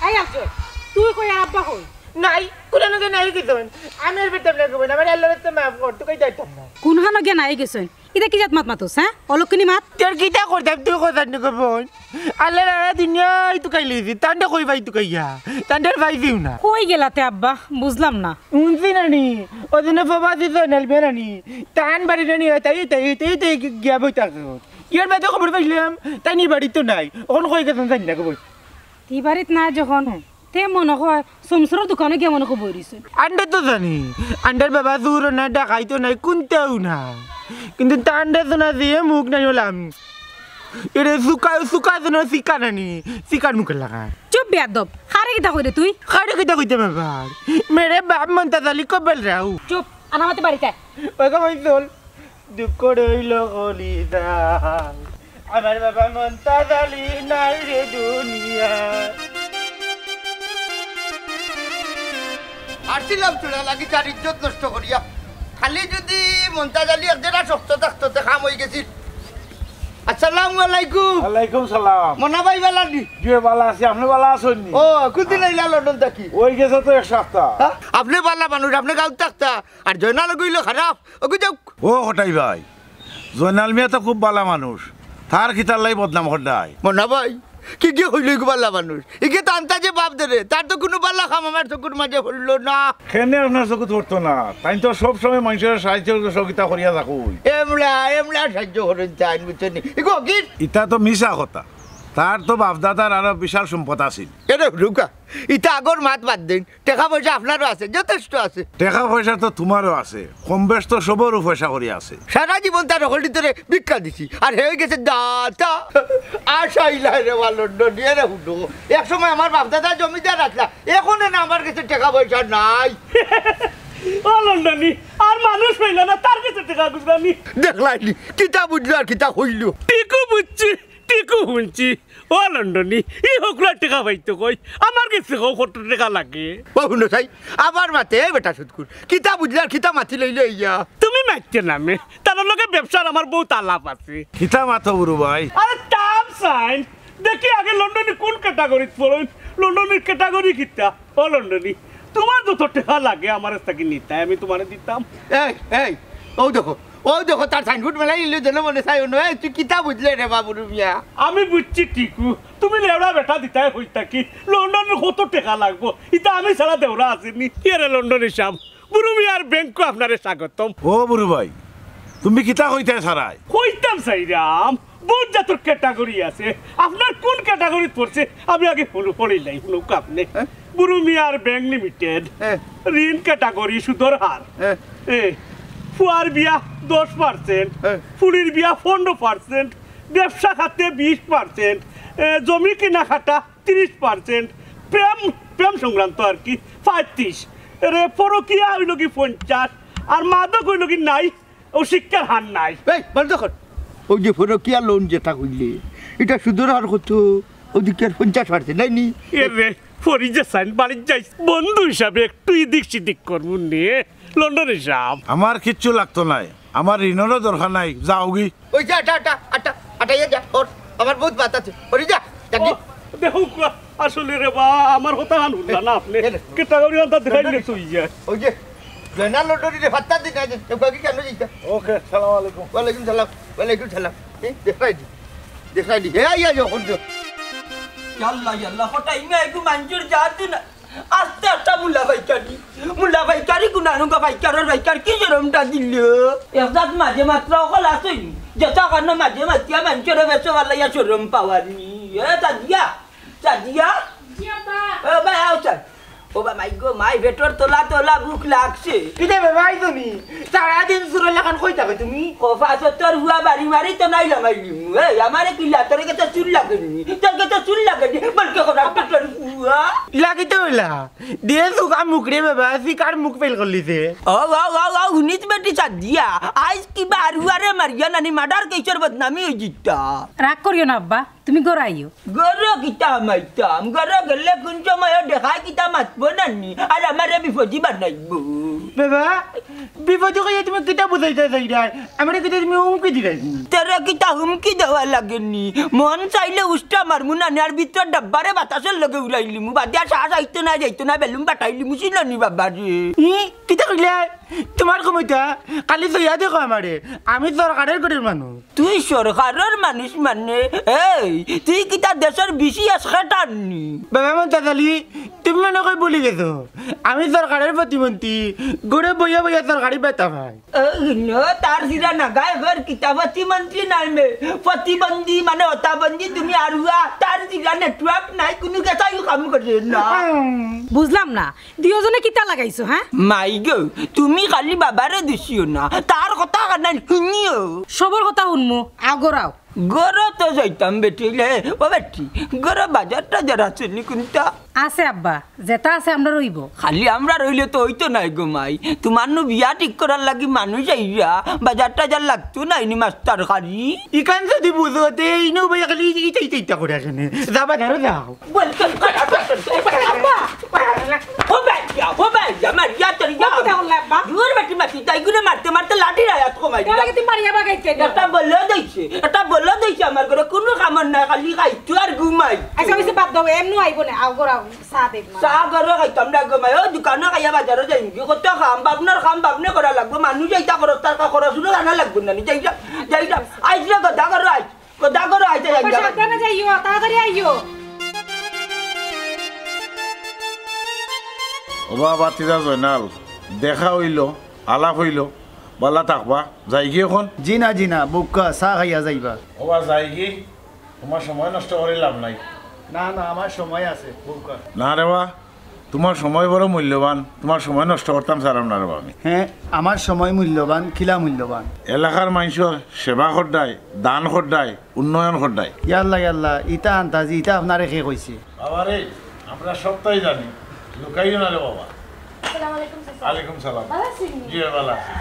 এই আফজল তুই কই আর আব্বা কই নাই কোন গে নাই কিছু আমি আর বেটা লাগবে না আমার আল্লাহর তো মাফ কর তুই যাইতাম না কোনখানো গে নাই গেছেন এটা কি জাত মাত মাতুস হ্যাঁ অলক্ষিনী মাত তোর কিটা করতাম তুই কথা নি কব আল্লাহর আরা দুনিয়া তুই কাইলিছি তান্ডা কই ভাই তুই কাইয়া তান্ডার ভাই দিও না কই গেলাতে আব্বা বুঝলাম না উনছি নানি ওদিনে বাবাজি জয়নাল বেরানি তান বাড়ি রানি তাই গিয়া বই থাকো ইয়ার বাদে খবর পাইলাম তাই নি বাড়ি তো নাই ওখানে কই গেছেন জানি না কই তি বাড়িত না যখন তে মনে হয় সমসুরের দোকানে গিয়ে মনে খবর দিছে আন্ডার তো জানি আন্ডার বাবা দূর না ডাকাই তো নাই কোনটাও না কিন্তু তান্ডার তো না দিয়ে মুখ নাই হলাম এটা সুকা তো না শিকা নানি শিকার মুখে লাগা চুপ বেয়াদব হারে কিতা কইরে তুই খাড়ে কিটা কইতে বাবার মেরে বাপ মনতা জালি কবল রাও চুপ আনামাতে বাড়িতে ওই কই চল দুঃখ রইল কলিদা আমার বাবা মনতা জালি নাই রে দুনিয়া আসছিলাম চুলা লাগি তার ইজ্জত নষ্ট করিয়া খালি যদি মন্তাজ আলী একজনা শক্ত থাকতো খাম হয়ে গেছিল আসসালামু আলাইকুম ওয়ালাইকুম সালাম মনা ভাই বেলানি জি ভালো আছি আপনি ভালো আছেন নি ও কোনদিন আইলা লন্ডন থাকি ওই গেছে তো এক সপ্তাহ আপনি বালা মানুষ আপনি গাঁত থাকতা আর জয়নাল গইল খারাপ ওকে যাও ও হটাই ভাই জয়নাল মিয়া তো খুব ভালো মানুষ তার খিতার লাই বদনাম হটাই মনা ভাই কি কি হইল বালা মানুষ ইকে তো আনতা যে বাপ দেরে তার তো কোনো বালা খাম আমার চকুর মাঝে হইল না কেনে আপনার চোখে ধরতো না তাই তো সব সময় মানুষের সাহায্য সহযোগিতা করিয়া থাকো এমলা সাহায্য করেন চাই বুঝছেন ইগো কি ইটা তো মিশা কথা তার তো বাপদাদার আরো বিশাল সম্পদ আছিল এরে রুকা ইটা আগর মাত বাদ দিন টাকা পয়সা আপনারও আছে যথেষ্ট আছে টাকা পয়সা তো তোমারও আছে কম বেশ তো সবরও পয়সা করি আছে সারা জীবন তার হলির ধরে ভিক্ষা দিছি আর হয়ে গেছে দাতা আশাইলাই রে লন্ডন নিয়ে রে হুডো এক সময় আমার বাপ দাদা জমিদার রাখলা এখন না আমার কাছে টাকা পয়সা নাই ও লন্ডনী আর মানুষ হইল না তার কাছে টাকা গুজরানি দেখলাইনি কিতা বুঝলো আর কিতা হইল টিকু বুঝছি টিকু শুনছি ও লন্ডনী ই হকলা টাকা পাইতো কই আমার কাছে কত টাকা লাগে ও শুনো চাই আবার মাতে বেটা সুদকুর কিতা বুঝলে আর কিতা মাতি লইলে ইয়া তুমি মাইতে নামে তার লগে ব্যবসার আমার বহুত আলাপ আছে খিতা মাথা বুড়ো ভাই আরে টাম সাইন দেখি আগে লন্ডনে কোন ক্যাটাগরিত পড়েন লন্ডনের ক্যাটাগরি কিতা ও লন্ডনী তোমার যত টাকা লাগে আমার কাছে নিতাই আমি তোমারে দিতাম এই ও দেখো তার সাইনবোর্ড মেলাই নিল যেন মনে চাই নয় তুই কিতা বুঝলে রে বাবুর মিয়া আমি বুঝছি টিকু তুমি লেওড়া বেটা দিতাই হইতা কি লন্ডনের কত টাকা লাগবো এটা আমি ছাড়া দেওরা আসেনি এরে লন্ডন হিসাব বুড়ো মিয়ার ব্যাংকও আপনারে স্বাগতম ও বুড়ো ভাই তুমি কিতা কইতে সারাই কইতাম সাইরাম বহুত জাতর ক্যাটাগরি আছে আপনার কোন ক্যাটাগরিত পড়ছে আমি আগে পড়ি নাই শুনুক আপনি বুড়ো মিয়ার ব্যাংক লিমিটেড ঋণ ক্যাটাগরি সুদর হার ফুয়ার বিয়া 10%, ফুলির বিয়া 15%, ব্যবসা খাতে 20%, জমি কিনা খাটা 30%, প্রেম সংক্রান্ত আর কি 35, পরকিয়া হইল কি 50, আর মাদক হইল কি নাই, ও শিক্ষার হার নাই। এই বন্ধ কর, ওই যে পরকিয়া লোন যেটা কইলে এটা সুদের হার কত? ওদিকে 50% নাই নি? ফরি যে সাইন বাড়ির যাই বন্ধু হিসাবে একটু এদিক সেদিক করবো নিয়ে লন্ডনে যাব। আমার কিচ্ছু লাগতো নাই, আমার ঋণেরও দরকার নাই, যাওগি। ওই যা আটা যা, ওর আমার বহুত বাত আছে, ওরে যা জানি। দেখো আসলে রে বা আমার কথা আনুলা না আপনি ক্যাটাগরি আনতা দেখাইলে তুই যা। ওই যে জয়নাল লন্ডনে রে ফাত্তা দিন না, তোকে কেন যাইতা? ওকে, আসসালামু আলাইকুম। ওয়ালাইকুম সালাম। দেখাই দি ইয়া যখন তো ইয়াল্লা কোটাই মিয়া একটু মানুষের জাতু না আস্তে আস্তে মুলা ভাইকারি গুনানুকা ভাইকার কি জরমটা দিল একজাত মাঝে মাত্র অকল আসেন যেটা কারণে মাঝে মাতিয়া মানুষের বেসো ভালাইয়া সরম পাওয়ারি চাদিয়া ভাই আও চাল ও বা মাই গো মাই ভেটর তোলা ভুক লাগছে কিতে ভাই তুমি সারাদিন সুরে লাগান কই থাকো তুমি? কফা তোর হুয়া বাড়ি মারি তো নাই লামাইলি এই আমারে কিলা তোর কাছে চুল লাগেনি তোর কাছে চুল লাগেনি বলকে করা তোর হুয়া লাগিতে হইলা দিয়ে সুকা মুখরে বাবা সিকার মুখ ফেল করলিছে। ও হুনিত বেটি চাদিয়া আজ কিবা আর হুয়ারে মারিয়া নানি মাডার কেছর বদনামি হই জিতা। রাগ করিও না আব্বা, তুমি ঘর আইও। ঘর কিতা মাইতাম ঘর গেলে কোন সময় দেখা কিতা মাতবো নানি আর আমারে বিপদি বানাইব। বাবা বিপদে কইয়া তুমি কিতা বুঝাইতে চাইরা আমারে কিতা তুমি হুমকি দিলাই? তোরা কিতা হুমকি দেওয়া লাগেনি, মন চাইলে উষ্টা মারমু নানি আর ভিতর ডাব্বারে বাতাসের লগে উড়াইলি মু বাদিয়া সাহস আইতো না বেলুম বাটাইলি মুছিল নি বাবা রে কিতা কইলে তোমার কমইতা কালি সইয়া দেখো আমারে আমি সরকারের গরিব মানুষ তুই সরকারের মানুষ মানে এই তুই কিতা দেশের বেশি আসখাটানি বাবা মন্তাজালি তুমি মনে কই বলি গেছো আমি সরকারের প্রতিমন্ত্রী গড়ে বইয়া বইয়া সরকারি বেতা ভাই তার সিরা নাগায় ঘর কিতাবতি মন্ত্রী নামে প্রতিবন্ধী মানে হতাবন্ধী তুমি আরুয়া তার সিরা নেটওয়ার্ক নাই কোনো কেসাই কাম করে না বুঝলাম না দুজনে কিতা লাগাইছো হ্যাঁ মাই গো তুমি খালি বাবারে দিছিও না তার কথা কানাই শুনিও সবর কথা শুনমু আগরাও গরো তো যাইতাম বেটিলে ও বেটি গরো বাজারটা যারা চলি কোনটা আছে আব্বা যেটা আছে আমরা রইব খালি আমরা রইলে তো হইতো নাই গো মাই তোমার নু বিয়া ঠিক করার লাগি মানুষ আইয়া বাজারটা যা লাগতো নাই নি মাস্টার খালি ইকান যদি বুঝোতে ইনো বইয়া খালি ইটা করে আসেনে যাবা ধরো যাও বলতে ও ভাই আমার ইয়া তোর ইয়া দূর বেটি মাটি তাই গুনে মারতে লাঠি রায়াত কমাই দিলা তুমি মারিয়া বাগাইতে এটা বললো দিছে আমার ঘরে কোনো কামন নাই খালি খাইতো আর ঘুমাই আচ্ছা আমি বাদ দাও এমনু আইব না আগরাও চা দেখ চা ঘরে খাইতাম না ঘুমাই ও দোকানে খাইয়া বাজারে যাই কি কত খাম বাবনে করা লাগবে মানুষ যাইতা করো তার খরচ শুনে জানা লাগবে না যাইটা আইসলে গদা করো আইতে যাই সাবধানে যাইও তাড়াতাড়ি আইও ওবা বাতিজা জয়নাল দেখা হইল আলাপ হইল বালা থাকবা যাই গিয়ে এখন জি না বুকা চা খাইয়া যাইবা ওবা যাই গিয়ে তোমার সময় নষ্ট করে লাভ নাই না আমার সময় আছে বুকা না রে বা তোমার সময় বড় মূল্যবান তোমার সময় নষ্ট করতাম সারাম না রে বা আমি হ্যাঁ আমার সময় মূল্যবান খিলা মূল্যবান এলাকার মানুষের সেবা করদায় দান করদায় উন্নয়ন করদায় ইয়াল্লা ইটা আন্তাজি ইটা আপনারে কে কইছে বাবা রে আমরা সবটাই জানি লুকাইও না রে বাবা আসসালামু আলাইকুম চাচা ওয়ালাইকুম সালাম ভালো আছেন জি ভালো আছি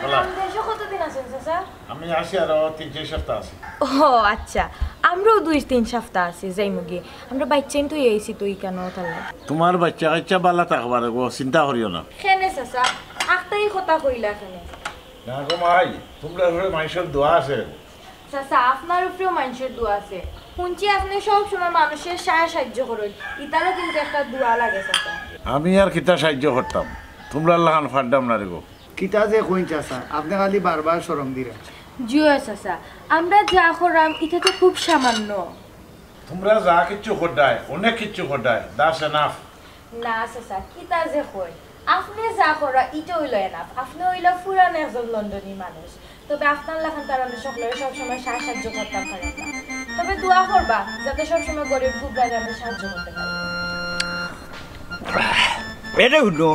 বলা দেশে কতদিন আছেন চাচা আমি আসি আরো 3-4 সপ্তাহ আছি ও আচ্ছা আমরাও 2-3 সপ্তাহ আছি যাইমুগি আমরা বাইচেন তো এইছি তুই কেন তাহলে তোমার বাচ্চা কাচ্চা বালা থাকবার গো চিন্তা করিও না কেনে চাচা আখতাই কথা কইলা কেনে না গো মাই তোমরা ঘরে মানুষের দোয়া আছে চাচা আপনার উপরেও মানুষের দোয়া আছে শুনছি আপনি সব সময় মানুষের সাহায্য করেন ইতারে কিন্তু একটা দোয়া লাগে চাচা আমি আর কিতা সাহায্য করতাম তোমরা আল্লাহান ফাড্ডাম না রে গো কিতা যে কইন চাচা আপনি খালি বারবার শরম দিরা জিও চাচা আমরা যা করাম এটা তো খুব সামান্য তোমরা যা কিচ্ছু করদায় অনেক কিচ্ছু করদায় দাস এনাফ না চাচা কিতা যে কই আপনি যা করা এটা হইল এনাফ আপনি হইল পুরান একজন লন্ডনী মানুষ তবে আপনার লেখান তার আমরা সকলের সবসময় সাহায্য করতাম পারেন না তবে দোয়া করবা যাতে সবসময় গরিব গুবরাকে আমরা সাহায্য করতে পারি এটা শুনো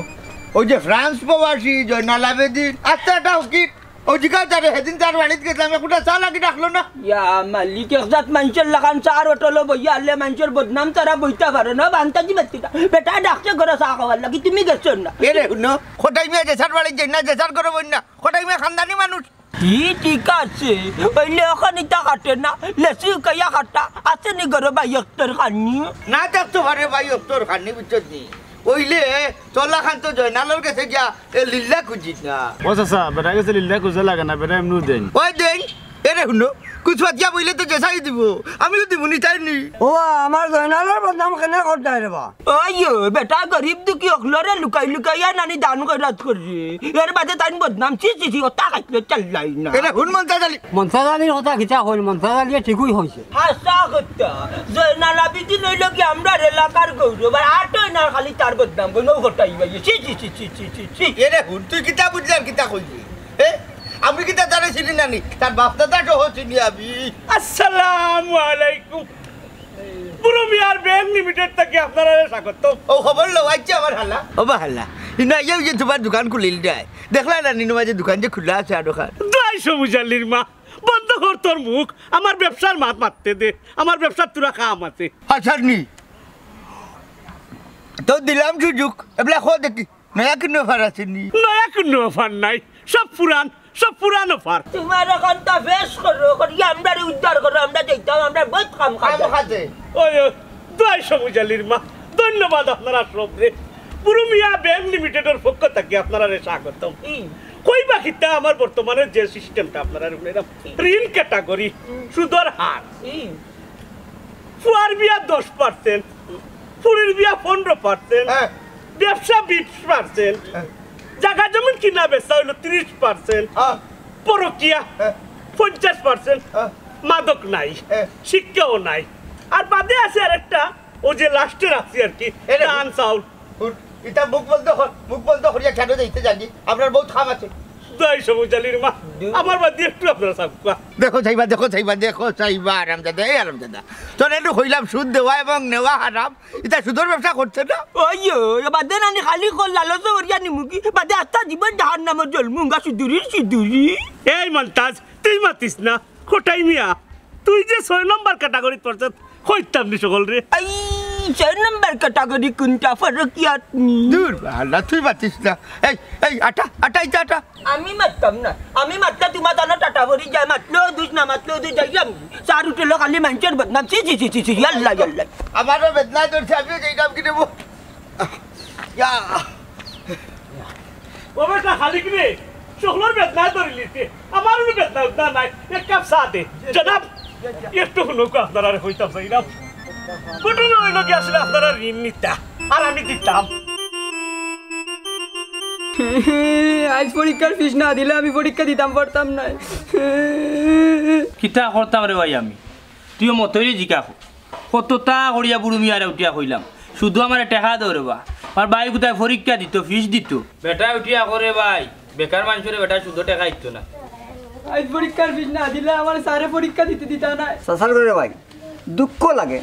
ওই যে ফ্রান্স প্রবাসী জয়নাল আবেদিন আচ্ছা এটা উকিল ওই জিগাও তারে সেদিন তার বাড়িতে গেছিলাম একটা চা লাগি ডাকলো না ইয়া মালিক একজাত মানুষের লাগান চার হোটেলে বইয়া আনলে মানুষের বদনাম তারা বইতে পারে না বান্তাজি ব্যক্তিটা বেটা ডাকছে ঘরে চা খাওয়ার লাগি তুমি গেছো না এরে শুনো খোটাই মেয়ে জেসার বাড়ি যাই না জেসার করে বই না খোটাই মেয়ে খানদানি মানুষ ঠিক আছে ওইলে ওখানে তা কাটে না লেসি কাইয়া কাটা আছে নি ঘরে ভাই একটার খানি না দেখতো পারে ভাই তোর খানি বুঝছত নি ওইলে চলা খান তো জয়নালের কাছে গিয়া এ লিল্লা খুঁজি না ও চাচা বেটা গেছে লিল্লা কুজা লাগে না বেটা এমনি দেন ওই দেন এরে শুনো কুচপাতিয়া বইলে তো জেসাই দিব আমিও দিব নি চাইনি ও আমার জয়নালের বদনাম কেনে করতাই রে বা ওইও বেটা গরিব দুঃখী অখলরে লুকাইয়া নানি দান করাত করি এর বাদে তাই বদনাম চি ওটা কাটলে চাল্লাই না এরে হুন মন চালি মন্ত্রাজালির কথা কিতা হইল মন্ত্রাজালিয়ে ঠিকই হয়েছে হাসা কথা জয়নাল আবিদিন হইল কি আমরা এলাকার গৌরব আর আটই না খালি তার বদনাম কোনো ঘটাই ভাই চি এরে হুন তুই কিতা বুঝলি আর কিতা কইলি আমি কিতা জানে চিনি নানি তার বাপ দাদা তো চিনি আমি আসসালামু আলাইকুম পুরো মিয়ার ব্যাংক লিমিটেড থেকে আপনারা স্বাগত ও খবর লো আইছে আমার হালা ও বা হালা ইনা ইউ যে তোমার দোকান খুলিল যায় দেখলা না নিনু মাঝে দোকান যে খোলা আছে আর দোকান 250 মুজাল্লির মা বন্ধ কর তোর মুখ আমার ব্যবসার মাত মারতে দে আমার ব্যবসার তুরা কাম আছে আচ্ছা নি তো দিলাম সুযোগ এবলা খো দেখি নয়া কিনো ফার আছে নি নয়া কোনো অফার নাই সব পুরান অফার তোমার এখন তা বেশ করো করিয়া আমরা উদ্ধার করো আমরা যাইতাম আমরা বহুত কাম খাতে ওই 250 মুজাল্লির মা ধন্যবাদ আপনারা সবরে পুরো মিয়া ব্যাংক লিমিটেডের পক্ষ থেকে আপনারা স্বাগত কই বাকিটা আমার বর্তমানে যে সিস্টেমটা আপনারা ঋণ ক্যাটাগরি সুদর হার ফুয়ার বিয়া 10% পুরীর বিয়া 15%, ব্যবসা 20%, জায়গা জমিন কিনা বেচা হইল 30%, পরকিয়া 50%, মাদক নাই, শিক্ষাও নাই, আর বাদে আছে আর একটা ও যে লাস্টের আছে আর কি ধান চাউল। এটা মুখ বন্ধ করিয়া কেন যাইতে জানি, আপনার বহুত খাম আছে। আমার বাদে একটু আপনারা সাবকা দেখো চাইবা আরামদাদা, এই আরামদাদা তোর একটু হইলাম সুদ দেওয়া এবং নেওয়া হারাম, এটা সুদের ব্যবসা করছে না। ওইও বাদে নানি খালি কল লালচ করিয়া নিমুকি বাদে আস্তা জীবন ডাহার নাম জলমুঙ্গা সিদ্ধুরি। এই মন্তাজ তুই মাতিস না, কোটাই মিয়া তুই যে 6 নম্বর ক্যাটাগরি পড়ছ হইতাম নি সকল রে। এই 6 নম্বর ক্যাটাগরি কোনটা ফরকিয়াত নি দূর আল্লাহ তুই মাতিস না। এই আটা আমি মারতাম না, আমি মারতা তোমার জানো টাটা ভরি যায়, মাতলো দুষ না মাতলো দুষ যাইলাম চার উঠলো খালি মানুষের বদনাম। ছি আল্লাহ আমারও বেদনা ধরছে, আমিও যাইলাম কি নেবো। ও বেটা খালি কি রে সকলের বেদনা ধরিলিতে, আমারও বেদনা নাই, এক কাপ চা দে জনাব। একটু লোক আপনারা হইতাম চাইলাম, ঘটনা হইল কি আসলে আপনারা ঋণ নিতা আর আমি দিতাম। আজ পরীক্ষার ফিস না দিলে আমি পরীক্ষা দিতাম পারতাম না। কিতা করতাম রে ভাই আমি, তুইও মতই জিকা কতটা করিয়া বুড়ো মিয়ারে উঠিয়া কইলাম, শুধু আমার টেকা দাও রে বা, আমার ভাই কোথায় পরীক্ষা দিত ফিস দিত, বেটা উঠিয়া করে ভাই বেকার মানুষের বেটা শুধু টেকা দিত না। আজ পরীক্ষার ফিস না দিলে আমার স্যারে পরীক্ষা দিতে না। সাসার করে ভাই দুঃখ লাগে,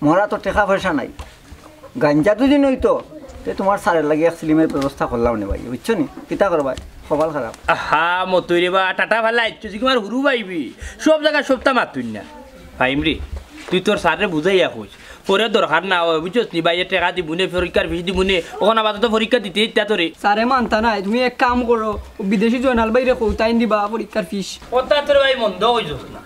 মোরা তো টাকা পয়সা নাই, গাঞ্জা যদি নইতো তোমার স্যারের লাগে এক সিলিমের ব্যবস্থা করলাম না ভাই, বুঝছো নি কিতা কর ভাই, সবাল খারাপ। আহা মতই রে বা টাটা ভালো আইছো যে তোমার হুরু পাইবি, সব জায়গায় সবটা মাতুন না ভাইম রে, তুই তোর স্যারে বুঝাইয়া কইস পরে দরকার না হয় বুঝছস নি, বাইরে টাকা দিবুনে পরীক্ষার ফিস দিবুনে, ওখানে আপাতত পরীক্ষা দিতে ইত্যা তোরে স্যারে মানতা নাই, তুমি এক কাম করো বিদেশি জয়নাল বাইরে কৌতাইন দিবা পরীক্ষার ফিস। কথা তোর ভাই মন্দ হইছস না,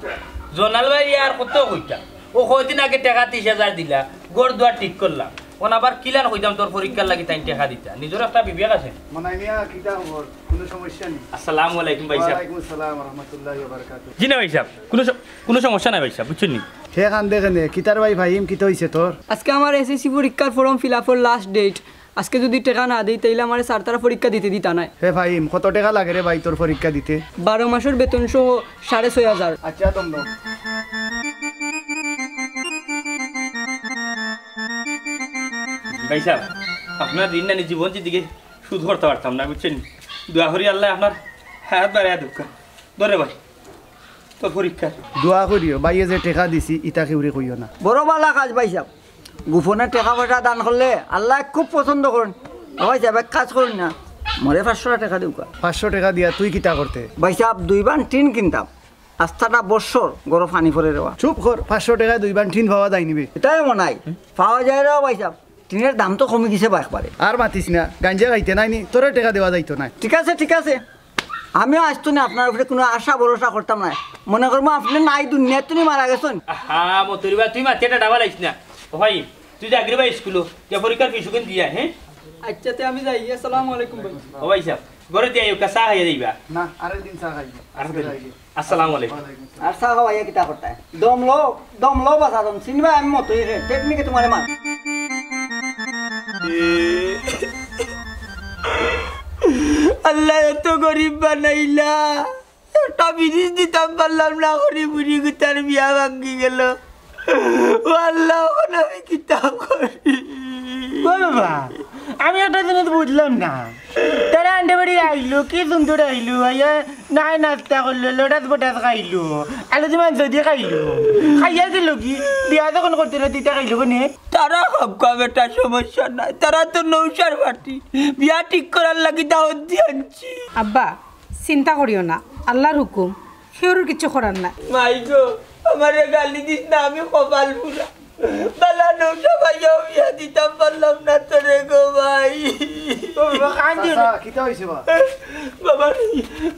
জোনাল ভাই আর কত কইতা, ও কয়দিন আগে টাকা 30,000 দিলা, ঘর দুয়ার ঠিক করলাম, কোন আবার কিলান হইতাম তোর পরীক্ষার লাগি তাই টাকা দিতা, নিজের একটা বিবেক আছে। মনাইমিয়া কিতা খবর, কোনো সমস্যা নেই? আসসালামু আলাইকুম ভাই সাহেব। ওয়ালাইকুম আসসালাম ওয়া রাহমাতুল্লাহি ওয়া বারাকাতুহু। জি না ভাই সাহেব, কোনো সমস্যা নাই ভাই সাহেব, বুঝছেন নি? হে খান দেখেনে কিতার ভাই ভাইম কিতা হইছে তোর? আজকে আমার এসএসসি পরীক্ষার ফর্ম ফিল আপের লাস্ট ডেট, আজকে যদি টাকা না দেই তাইলে আমার স্যার তারা পরীক্ষা দিতা নাই। হে ভাইম কত টাকা লাগে রে ভাই তোর পরীক্ষা দিতে? 12 মাসের বেতন সহ 6,500। আচ্ছা দম ভাই সাহেব আপনার ঋণ নানি জীবন দিকে সুদ করতে পারতাম না, বুঝছেন? দোয়া করি আল্লাহ আপনার হাত বাড়াইয়া দুঃখ ধরে ভাই তোর পরীক্ষা। দোয়া করিও বাইয়ে যে টাকা দিছি ইটা কেউরে কইও না। বড় বালা কাজ ভাই সাহেব, গোপনে টাকা পয়সা দান করলে আল্লাহ খুব পছন্দ করেন। ভাই সাহেব এক কাজ করুন না, মরে 500 টাকা দিও। 500 টাকা দিয়া তুই কিতা করতে? ভাই সাহেব 2 বান টিন কিনতাম, আস্তাটা বছর গরো পানি পরে দেওয়া। চুপ কর, 500 টাকা 2 বান টিন পাওয়া যায় নিবে? এটাই মনে হয় পাওয়া যায় রে ভাই সাহেব, টিনের দাম তো কমে গেছে বা একবারে। আর মাতিস না, গাঞ্জা খাইতে নাই নি, তোরে টাকা দেওয়া যাইতো না। ঠিক আছে আমিও আসতো না, আপনার উপরে কোনো আশা ভরসা করতাম না, মনে করবো আপনি নাই দুনিয়া তুমি মারা গেছেন। হ্যাঁ মতরিবা তুই মাথিয়াটা ডাবা লাইস না ভাই, তুই যাগরি ভাই স্কুলে যে পরীক্ষার ফিস কিন দিয়া। হ্যাঁ আচ্ছা তে আমি যাই, আসসালামু আলাইকুম ভাই। ও ভাই সাহেব ঘরে দিয়ে একটা চা খাইয়া দিবা না, আরেক দিন চা খাইবো। আসসালামু আলাইকুম। আর চা খাওয়াইয়া কিতা করতে দম লো বাসা দম চিনবা আমি মতো টেকনিকে তোমার মান। আল্লাহ এত গরিব বানাইলা, একটা বিদেশ দিতাম পারলাম না, করি বুড়ি গুতার বিয়া ভাঙ্গি গেল। আল্লাহ আমি কিতা করি? বাবা আমি একটা জিনিস বুঝলাম না, তারা আন্ডে বাড়ি আইলো কি সুন্দর আইলো, আইয়া নাই নাস্তা করলো, লটাস বটাস খাইলো, আলু মাংস দিয়ে খাইলো, খাইয়া দিল কি বিয়া যখন করতে না তিতা খাইলো কোনে? তারা হকা বেটা সমস্যা নাই, তারা তো নৌসার পার্টি, বিয়া ঠিক করার লাগি দাওয়াত দিয়ে আনছি। আব্বা চিন্তা করিও না, আল্লাহর হুকুম, সেওর কিছু করার না। মাই গো আমারে গালি দিস না, আমি কপাল পুরা বালা নৌসা ভাইয়াও বিয়া দিতাম পারলাম না তোরে গো ভাই। কিতা হইছে বা?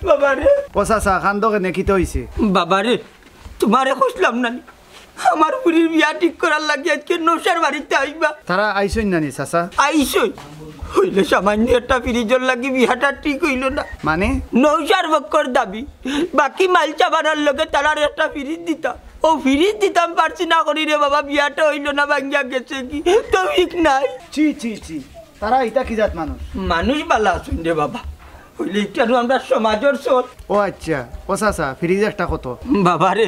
বাবারে ও চাচা কান্দ কেনে কিতা হইছে? বাবারে তোমারে খুঁজলাম না, আমার বুড়ির বিয়া ঠিক করার লাগে আজকে নৌসার বাড়িতে আইবা। তারা আইসই না নি চাচা? আইসই হইলে সামান্য একটা ফ্রিজের লাগি বিয়াটা ঠিক হইল না, মানে নৌসার বক্কর দাবি বাকি মাল চাবানোর লোকে তারার একটা ফ্রিজ দিতা, ও ফিরিজ দিতাম পারছি না করি রে বাবা বিয়াটা হইল না ভাঙ্গিয়া গেছে কি তো ঠিক নাই চি চি চি তারা ইটা কি জাত মানুষ মানুষ বালা আছেন রে বাবা হইলে একটু আমরা সমাজের চল ও আচ্ছা ও চাচা ফ্রিজ একটা কত বাবা রে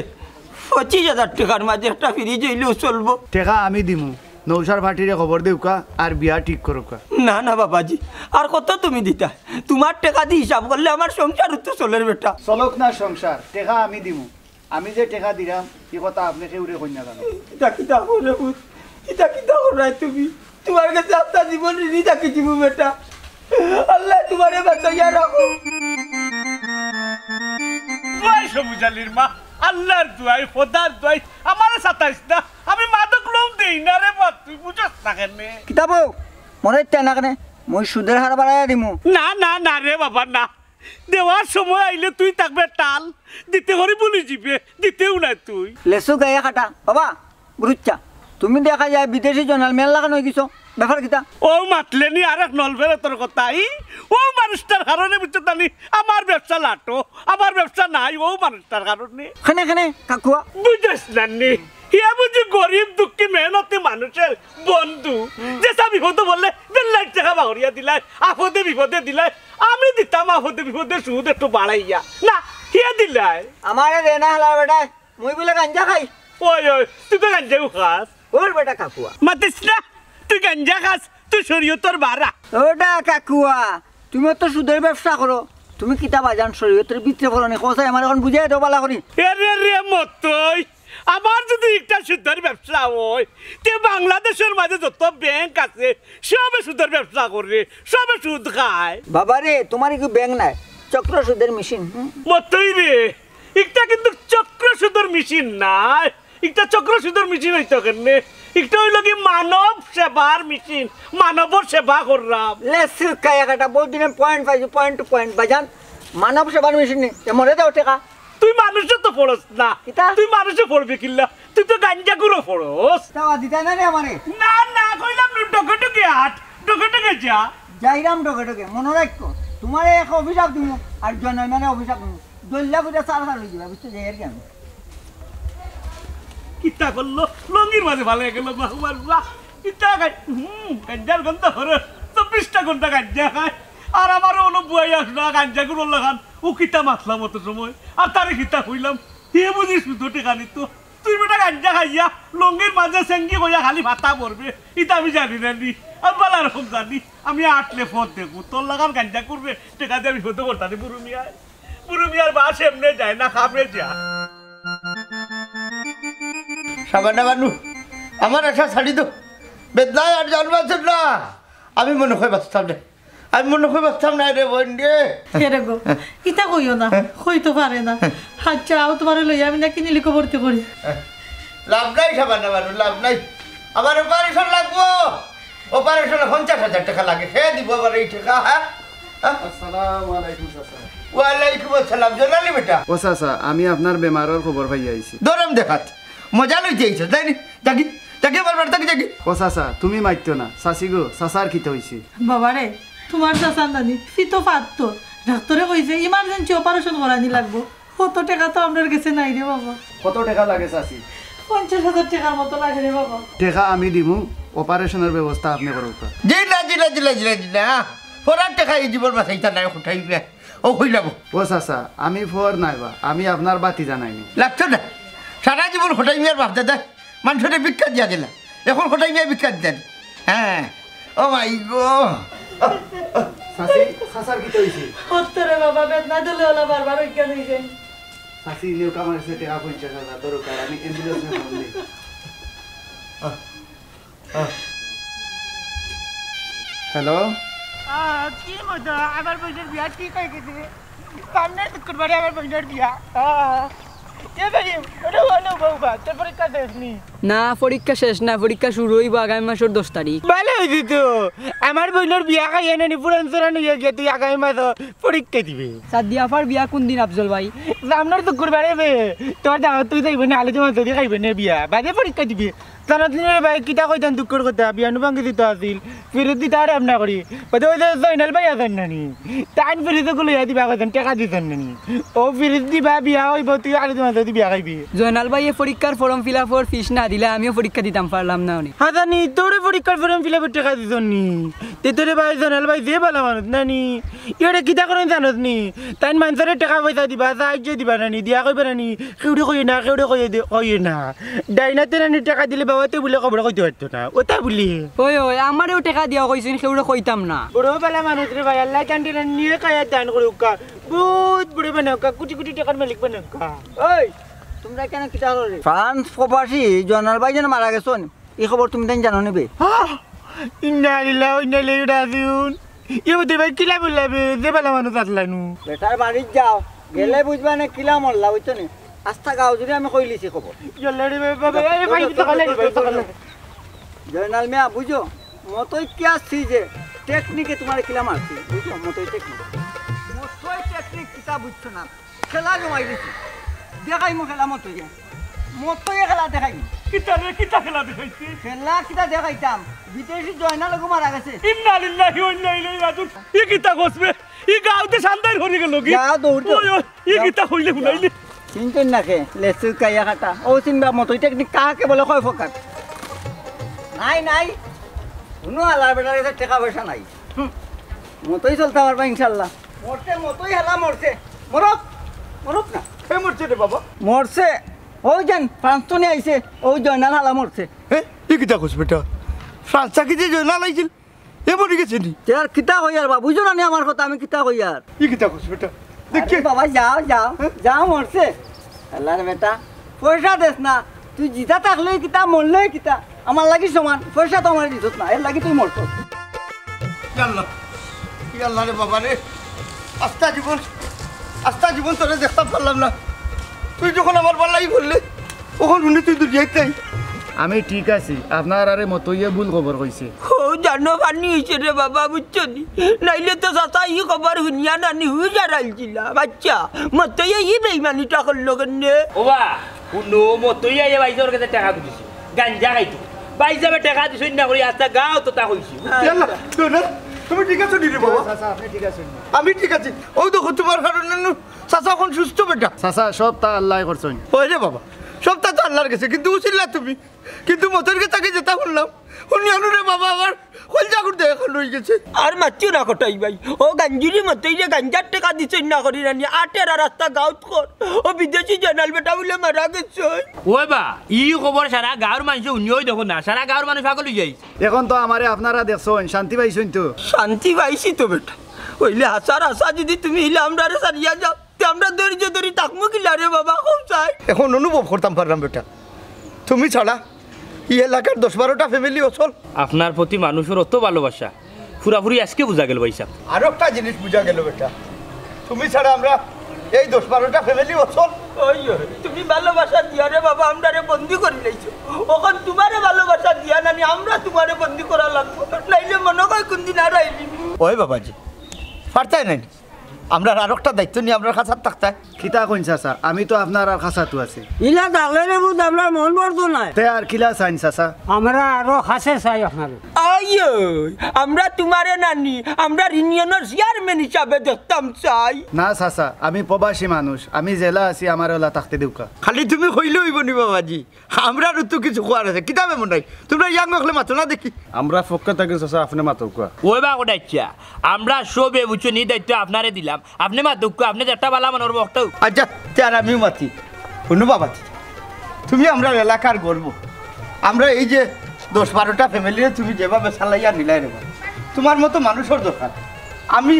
25,000 টাকার মাঝে একটা ফ্রিজ হইলেও চলবো টেকা আমি দিমু নৌসার ভাটিরে খবর দেউকা আর বিয়া ঠিক করুকা না না বাবাজি আর কত তুমি দিতা তোমার টাকা দিয়ে হিসাব করলে আমার সংসার তো চলের বেটা চলক না সংসার টেকা আমি দিমু আমি যে টেকা দিলাম এই কথা আপনি কেউরে কন্যা জানো এটা কিতা করে এটা কিতা করে তুমি তোমার কাছে আপনার জীবন ঋণী থাকি জীবু বেটা আল্লাহ তোমারে বাঁচাইয়া রাখো দুয়াই সবুজ আলীর মা আল্লাহর দুয়াই খোদার দুয়াই আমার সাতাইস না আমি মাদক লোক দেই না রে বা তুই বুঝস না কেনে কিতাব মনে না কেন মই সুদের হার বাড়াইয়া দিমু না না না রে বাবা না দেওয়ার সময় আইলে তুই থাকবে টাল দিতে হরি বলি জিবে দিতেও না তুই লেসু গায়ে কাটা বাবা বুঝছা তুমি দেখা যায় বিদেশি জনাল মেল লাগানো হয়ে গেছো ব্যাপার কিতা ও মাতলেনি আর এক নলবেলে তোর কথাই ও মানুষটার কারণে বুঝতে তানি আমার ব্যবসা লাটো আমার ব্যবসা নাই ও মানুষটার কারণে খানে খানে কাকুয়া বুঝিস নানি ইয়া বুঝি গরিব দুঃখী মেহনতি মানুষের বন্ধু যে সাবি হতো বললে 1.5 লাখ টাকা বাগরিয়া দিলাই আপদে বিপদে দিলাই আমি দিতাম আপদে বিপদে সুদ একটু বাড়াইয়া না হিয়া দিলাই আমারে রেনা হলা বেটা মই বলে গাঞ্জা খাই ওই ওই তুই তো গাঞ্জাও খাস ওর বেটা কাকুয়া মাতিস না তুই গাঞ্জা খাস তুই শরীয়তর বাড়া ওটা কাকুয়া তুমি তো সুদের ব্যবসা করো তুমি কিতা বাজান শরীয়তের ভিতরে করো নি কোথায় আমার এখন বুঝাই দাও বালা করি এরে রে মতই আমার যদি একটা সুদের ব্যবসা হয় তে বাংলাদেশের মাঝে যত ব্যাংক আছে সবে সুদের ব্যবসা করে সবে সুদ খায় বাবা রে তোমার কি ব্যাংক নাই চক্র সুদের মেশিন মতই রে একটা কিন্তু চক্র সুদের মেশিন নাই একটা চক্র সুদের মেশিন হইতো কেনে একটা হইল কি মানব সেবার মেশিন মানবর সেবা করলাম লেসু কায়া কাটা বহুত দিনে পয়েন্ট পাইছো পয়েন্ট টু পয়েন্ট বাজান মানব সেবার মেশিন নেই মরে দাও টাকা তুই মানুষও তো পড়স না তুই মানুষও পড়বি কিল্লা তুই তো গাঞ্জা গুলো পড়স টাকা দিতে না রে আমারে না না কইলাম ডকে ডকে হাট ডকে ডকে যা যাইরাম ডকে ডকে মনে রাখো তোমার এক অভিশাপ দিমু আর জনের মানে অভিশাপ দিমু দল্লা বুঝা সারা সারা হয়ে যাবে বুঝতে যাই আর কি আমি কিতা করলো লঙ্গির মাঝে ভালো গেল বাহুমার বাহ কিতা গাঞ্জার গন্ধ হরে 24টা ঘন্টা গাঞ্জা খায় আর আমার অনুবুয়াই আসলো গাঞ্জা গুলো লাগান ও কিতা মাতলাম অত সময় আর তারে কিতা হইলাম হে বুঝি শুধু টেকা নিত তুই বেটা গাঞ্জা খাইয়া লঙ্গির মাঝে সেঙ্গি কইয়া খালি ভাতা পড়বে এটা আমি জানি না নি আমি বালা রকম জানি আমি আটলে ফোন দেখবো তোর লাগান গাঞ্জা করবে টেকা দিয়ে আমি হতে করতাম বুড়ো মিয়ার বাস এমনি যায় না খাবে যা সাবানা বানু আমার আশা ছাড়ি দো বেদনায় আর জন্মাচ্ছেন না আমি মনে হয় বাঁচতাম না আমি মনে হয় বাঁচতাম না রে বোন রে রে গো ইতা কইও না হইতে পারে না আচ্ছা আও তোমার লই আমি না কিনে লিখে ভর্তি করি লাভ নাই সাবানা বানু লাভ নাই আমার অপারেশন লাগবো অপারেশনে 50,000 টাকা লাগে সে দিব আবার এই টাকা হ্যাঁ আসসালামু আলাইকুম চাচা ওয়ালাইকুম আসসালাম জোনালি বেটা ও চাচা আমি আপনার বেমারের খবর পাই আইছি দরম দেখাত মজা লইতে আইছ তাই নি জাগি জাগি বারবার তাকে জাগি ও চাচা তুমি মাইতো না চাচি গো চাচার কিতে হইছে বাবা রে তোমার চাচা নানি ফিতো ফাটতো ডাক্তারে কইছে ইমার্জেন্সি অপারেশন করানি লাগবো কত টাকা তো আপনার কাছে নাই রে বাবা কত টাকা লাগে চাচি 50,000 টাকার মতো লাগে রে বাবা টাকা আমি দিমু অপারেশনের ব্যবস্থা আপনি করুক জিলা জিলা জিলা জিলা জিলা ফরার টাকা এই জীবন বাঁচাইতা নাই উঠাইবে ও হইলাম ও চাচা আমি ফর নাইবা আমি আপনার বাতি জানাইনি লাগতো না সারা জীবন হোটাই মিয়ার বাপ দাদা মানুষের বিখ্যাত দিয়া দিলা এখন হোটাই মিয়া বিখ্যাত দেন হ্যাঁ ও মাই গো চাচি চাচার কিতে হইছে হত্তরে বাবা বেদনা দিলে ওলা বারবার ওইখান হয়ে যায় চাচি নেউকা মারছে টাকা 50,000 দরকার আমি অ্যাম্বুলেন্সে ফোন দিই হ্যালো কি মজা আমার বোনের বিয়া ঠিক হয়ে গেছে সামনে শুক্রবারে আমার বোনের বিয়া না পরীক্ষা শেষ না পরীক্ষা শুরু হইব আগামী মাসের 10 তারিখ ভালো হয়েছে তো আমার বোনের বিয়া খাই এনে পুরান চোরান হয়ে গিয়ে তুই আগামী মাস পরীক্ষা দিবি সাদিয়াফার বিয়া কোন দিন আফজল ভাই সামনের শুক্রবারে বে তোর দাওয়াত তুই যাইব না আলু তোমার যদি খাইবে না বিয়া বাদে পরীক্ষা দিবি রাস্তানাত নিয়ে ভাই কিতা কইতাম দুঃখের কথা বিয়ানু ভাঙ্গি দিতে আসিল ফিরত দিতে আর আমনা করি বাদে ওই যে জয়নাল ভাই আছেন নানি তাইন ফিরিত গুলো দিবা কইতাম টাকা দিতেন নানি ও ফিরিত দিবা বিয়া হইব তুই আর তোমার যদি বিয়া খাইবি জয়নাল ভাই পরীক্ষার ফর্ম ফিল আপর ফিস না দিলে আমিও পরীক্ষা দিতাম পারলাম না উনি হ্যাঁ জানি তোরে পরীক্ষার ফর্ম ফিল আপের টাকা দিতেন নি তে তোরে ভাই জয়নাল ভাই যে ভালো মানুষ নানি ইয়ে কিতা করেন জানত নি তাইন মানুষের টাকা পয়সা দিবা সাহায্য দিবা নানি দিয়া কইবা নানি কেউড়ি কই না কেউড়ি কই না ডাইনাতে নানি টাকা দিলে বাবাতে বলে খবর কইতে পারতো না ওটা বলি ওই ওই আমারও টাকা দিয়া কইছেন সেগুলো কইতাম না বড় বেলা মানুষ রে ভাই আল্লাহ ক্যান্টিন নিয়ে খায়া দান করুকা বহুত বড় বানাকা কোটি কোটি টাকার মালিক বানাকা ওই তোমরা কেন কিতা করে ফ্রান্স প্রবাসী জয়নাল ভাই যেন মারা গেছেন এই খবর তুমি তাই জানো নেবে ইন্না লিল্লাহি ওয়া ইন্না ইলাইহি রাজিউন ইউতে ভাই কিলা বললাবে যে বেলা মানুষ আসলানু বেটার বাড়ি যাও গেলে বুঝবা না কিলা মরলা বুঝছো নি আস্থা গাও যদি আমি কই লিছি খবর জল্লা রে বাবা এই ভাই তো কলে জয়নাল মিয়া বুঝো মতই কি আসছি যে টেকনিকে তোমার কিলা মারছি বুঝছো মতই টেকনিক কিতা বুঝছো না খেলা জমাই দিছি দেখাই মো খেলা মতই মতই খেলা দেখাই কিতা খেলা দেখাইছি খেলা কিতা দেখাইতাম বিদেশি জয়নাল গো মারা গেছে ইন্না লিল্লাহি ওয়া ইন্না ইলাইহি রাজিউন ই কিতা কসবে ই গাওতে শান্তাই হরি গেল কি যাও দৌড় ই কিতা হইলে হুনাইলে চিনতেন নাকে লেসু কাইয়া কাটা ও চিনবা মতই টেকনিক কাকে বলে কয় ফকার নাই নাই কোনো আলার বেটার কাছে টাকা পয়সা নাই মতই চলতে পারবা ইনশাল্লাহ মরছে মতই হেলা মরছে মরক মরক না হে মরছে রে বাবা মরছে ওই যান ফ্রান্স তো নিয়ে আইছে ওই জয়নাল হালা মরছে হ্যাঁ ই কিতা কস বেটা ফ্রান্সা কি যে জয়নাল আইছিল এ মরে গেছে নি আর কিতা কই আর বাবু বুঝো না আমার কথা আমি কিতা কই আর ই কিতা কস বেটা দেখি বাবা যাও যাও যাও মরছে আল্লাহর বেটা পয়সা দেস না তুই জিতা থাকলে কিতা মরলে কিতা আমার লাগি সমান পয়সা তো আমার দিত না এর লাগি তুই মরছ আল্লাহ কি আল্লাহ রে বাবা রে আস্তা জীবন তোরে দেখতে পারলাম না তুই যখন আমার বালাই বললে তখন শুনি তুই দুনিয়ায় তাই আমি ঠিক আছি আপনার আরে মতইয়ে ভুল খবর কইছে ও জানো পানি হয়েছে রে বাবা বুঝছো নি নাইলে তো চাচা ই খবর শুনিয়া নানি হুই জারাইছিল বাচ্চা মতো ই বেইমানিটা করলো কেনে ওবা কোনো মতই আইয়া বাইজর কাছে টাকা দিছি গাঞ্জা খাইতো বাইজাবে টাকা দিছ না করি আস্তা গাও তো তা কইছি আল্লাহ তুমি ঠিক আছো নি রে বাবা চাচা আপনি ঠিক আছেন আমি ঠিক আছি ওই দেখো তোমার কারণে চাচা এখন সুস্থ বেটা চাচা সব তা আল্লাহ করছেন ওই রে বাবা সবটা তো আল্লাহর কাছে কিন্তু উচিল্লা তুমি কিন্তু মতের কাছে যেটা শুনলাম শুনি আনু রে বাবা আমার কলজা করতে এখন রয়ে গেছে আর মাচ্ছি না কটাই ভাই ও গাঞ্জিরি মতোই যে গাঞ্জার টাকা দিছ না করি নানি আটের রাস্তা গাঁত কর ও বিদেশি জানাল বেটা বলে মারা গেছে ওই বা ই খবর সারা গাঁর মানুষ উনিও দেখো না সারা গাঁর মানুষ পাগল হয়ে যাই এখন তো আমারে আপনারা দেখছেন শান্তি পাইছেন তো শান্তি পাইছি তো বেটা ওইলে হাসার আশা যদি তুমি হিলে আমরা সারিয়া যাও আমরা ধৈর্য ধরি থাকবো কিলা রে বাবা খুব চাই এখন অনুভব করতাম পারলাম বেটা তুমি ছাড়া এই এলাকার 10-12টা ফ্যামিলি অচল আপনার প্রতি মানুষের অত ভালোবাসা পুরাপুরি আজকে বোঝা গেল ভাই সাহেব আর একটা জিনিস বুঝা গেল বেটা তুমি ছাড়া আমরা এই 10-12টা ফ্যামিলি অচল ওই তুমি ভালোবাসা দিয়া রে বাবা আমরা রে বন্দি করে লাইছো ওখান তোমারে ভালোবাসা দিয়া নানি আমরা তোমারে বন্দি করা লাগবো নাইলে মনে হয় কোনদিন আর আইলি ওই বাবাজি পারতাই নাই আমরা আর একটা দায়িত্ব নিয়ে আমরা খাসার থাকতাই কিতা কইন চাচা আমি তো আপনার আর খাসাতু আছি ইলা দাগলে রে বুঝ আমরা মন বর্তো নাই তে আর কিলা চাইন চাচা আমরা আরো খাসে চাই আপনার আইও আমরা তোমারে নানি আমরা ইউনিয়নের চেয়ারম্যান হিসাবে দেখতাম চাই না চাচা আমি প্রবাসী মানুষ আমি জেলা আছি আমার ওলা থাকতে দেউকা খালি তুমি কইলে হইব নি বাবাজি আমরা আর তো কিছু খোয়ার আছে কিতাবে মনে নাই তোমরা ইয়াং হলে মাত্র না দেখি আমরা ফক্কা থাকি চাচা আপনি মাতো কোয়া ওই বা ওটাইছা আমরা সবে বুঝছো নি দায়িত্ব আপনারে দিলাম আপনি মা দুঃখ আপনি একটা বালা মানর বকটাও আচ্ছা তার আমিও মাতি শুনো বাবাজি তুমি আমরা এলাকার গর্ব আমরা এই যে 10-12টা ফ্যামিলিরে তুমি যেভাবে চালাইয়া নিলাই রে তোমার মতো মানুষের দরকার আমি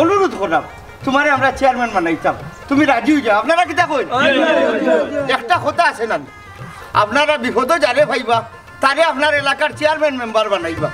অনুরোধ করলাম তোমারে আমরা চেয়ারম্যান বানাইতাম তুমি রাজি হয়ে যাও আপনারা কিতা কই একটা কথা আছে না আপনারা বিপদ যারে ভাইবা তারে আপনার এলাকার চেয়ারম্যান মেম্বার বানাইবা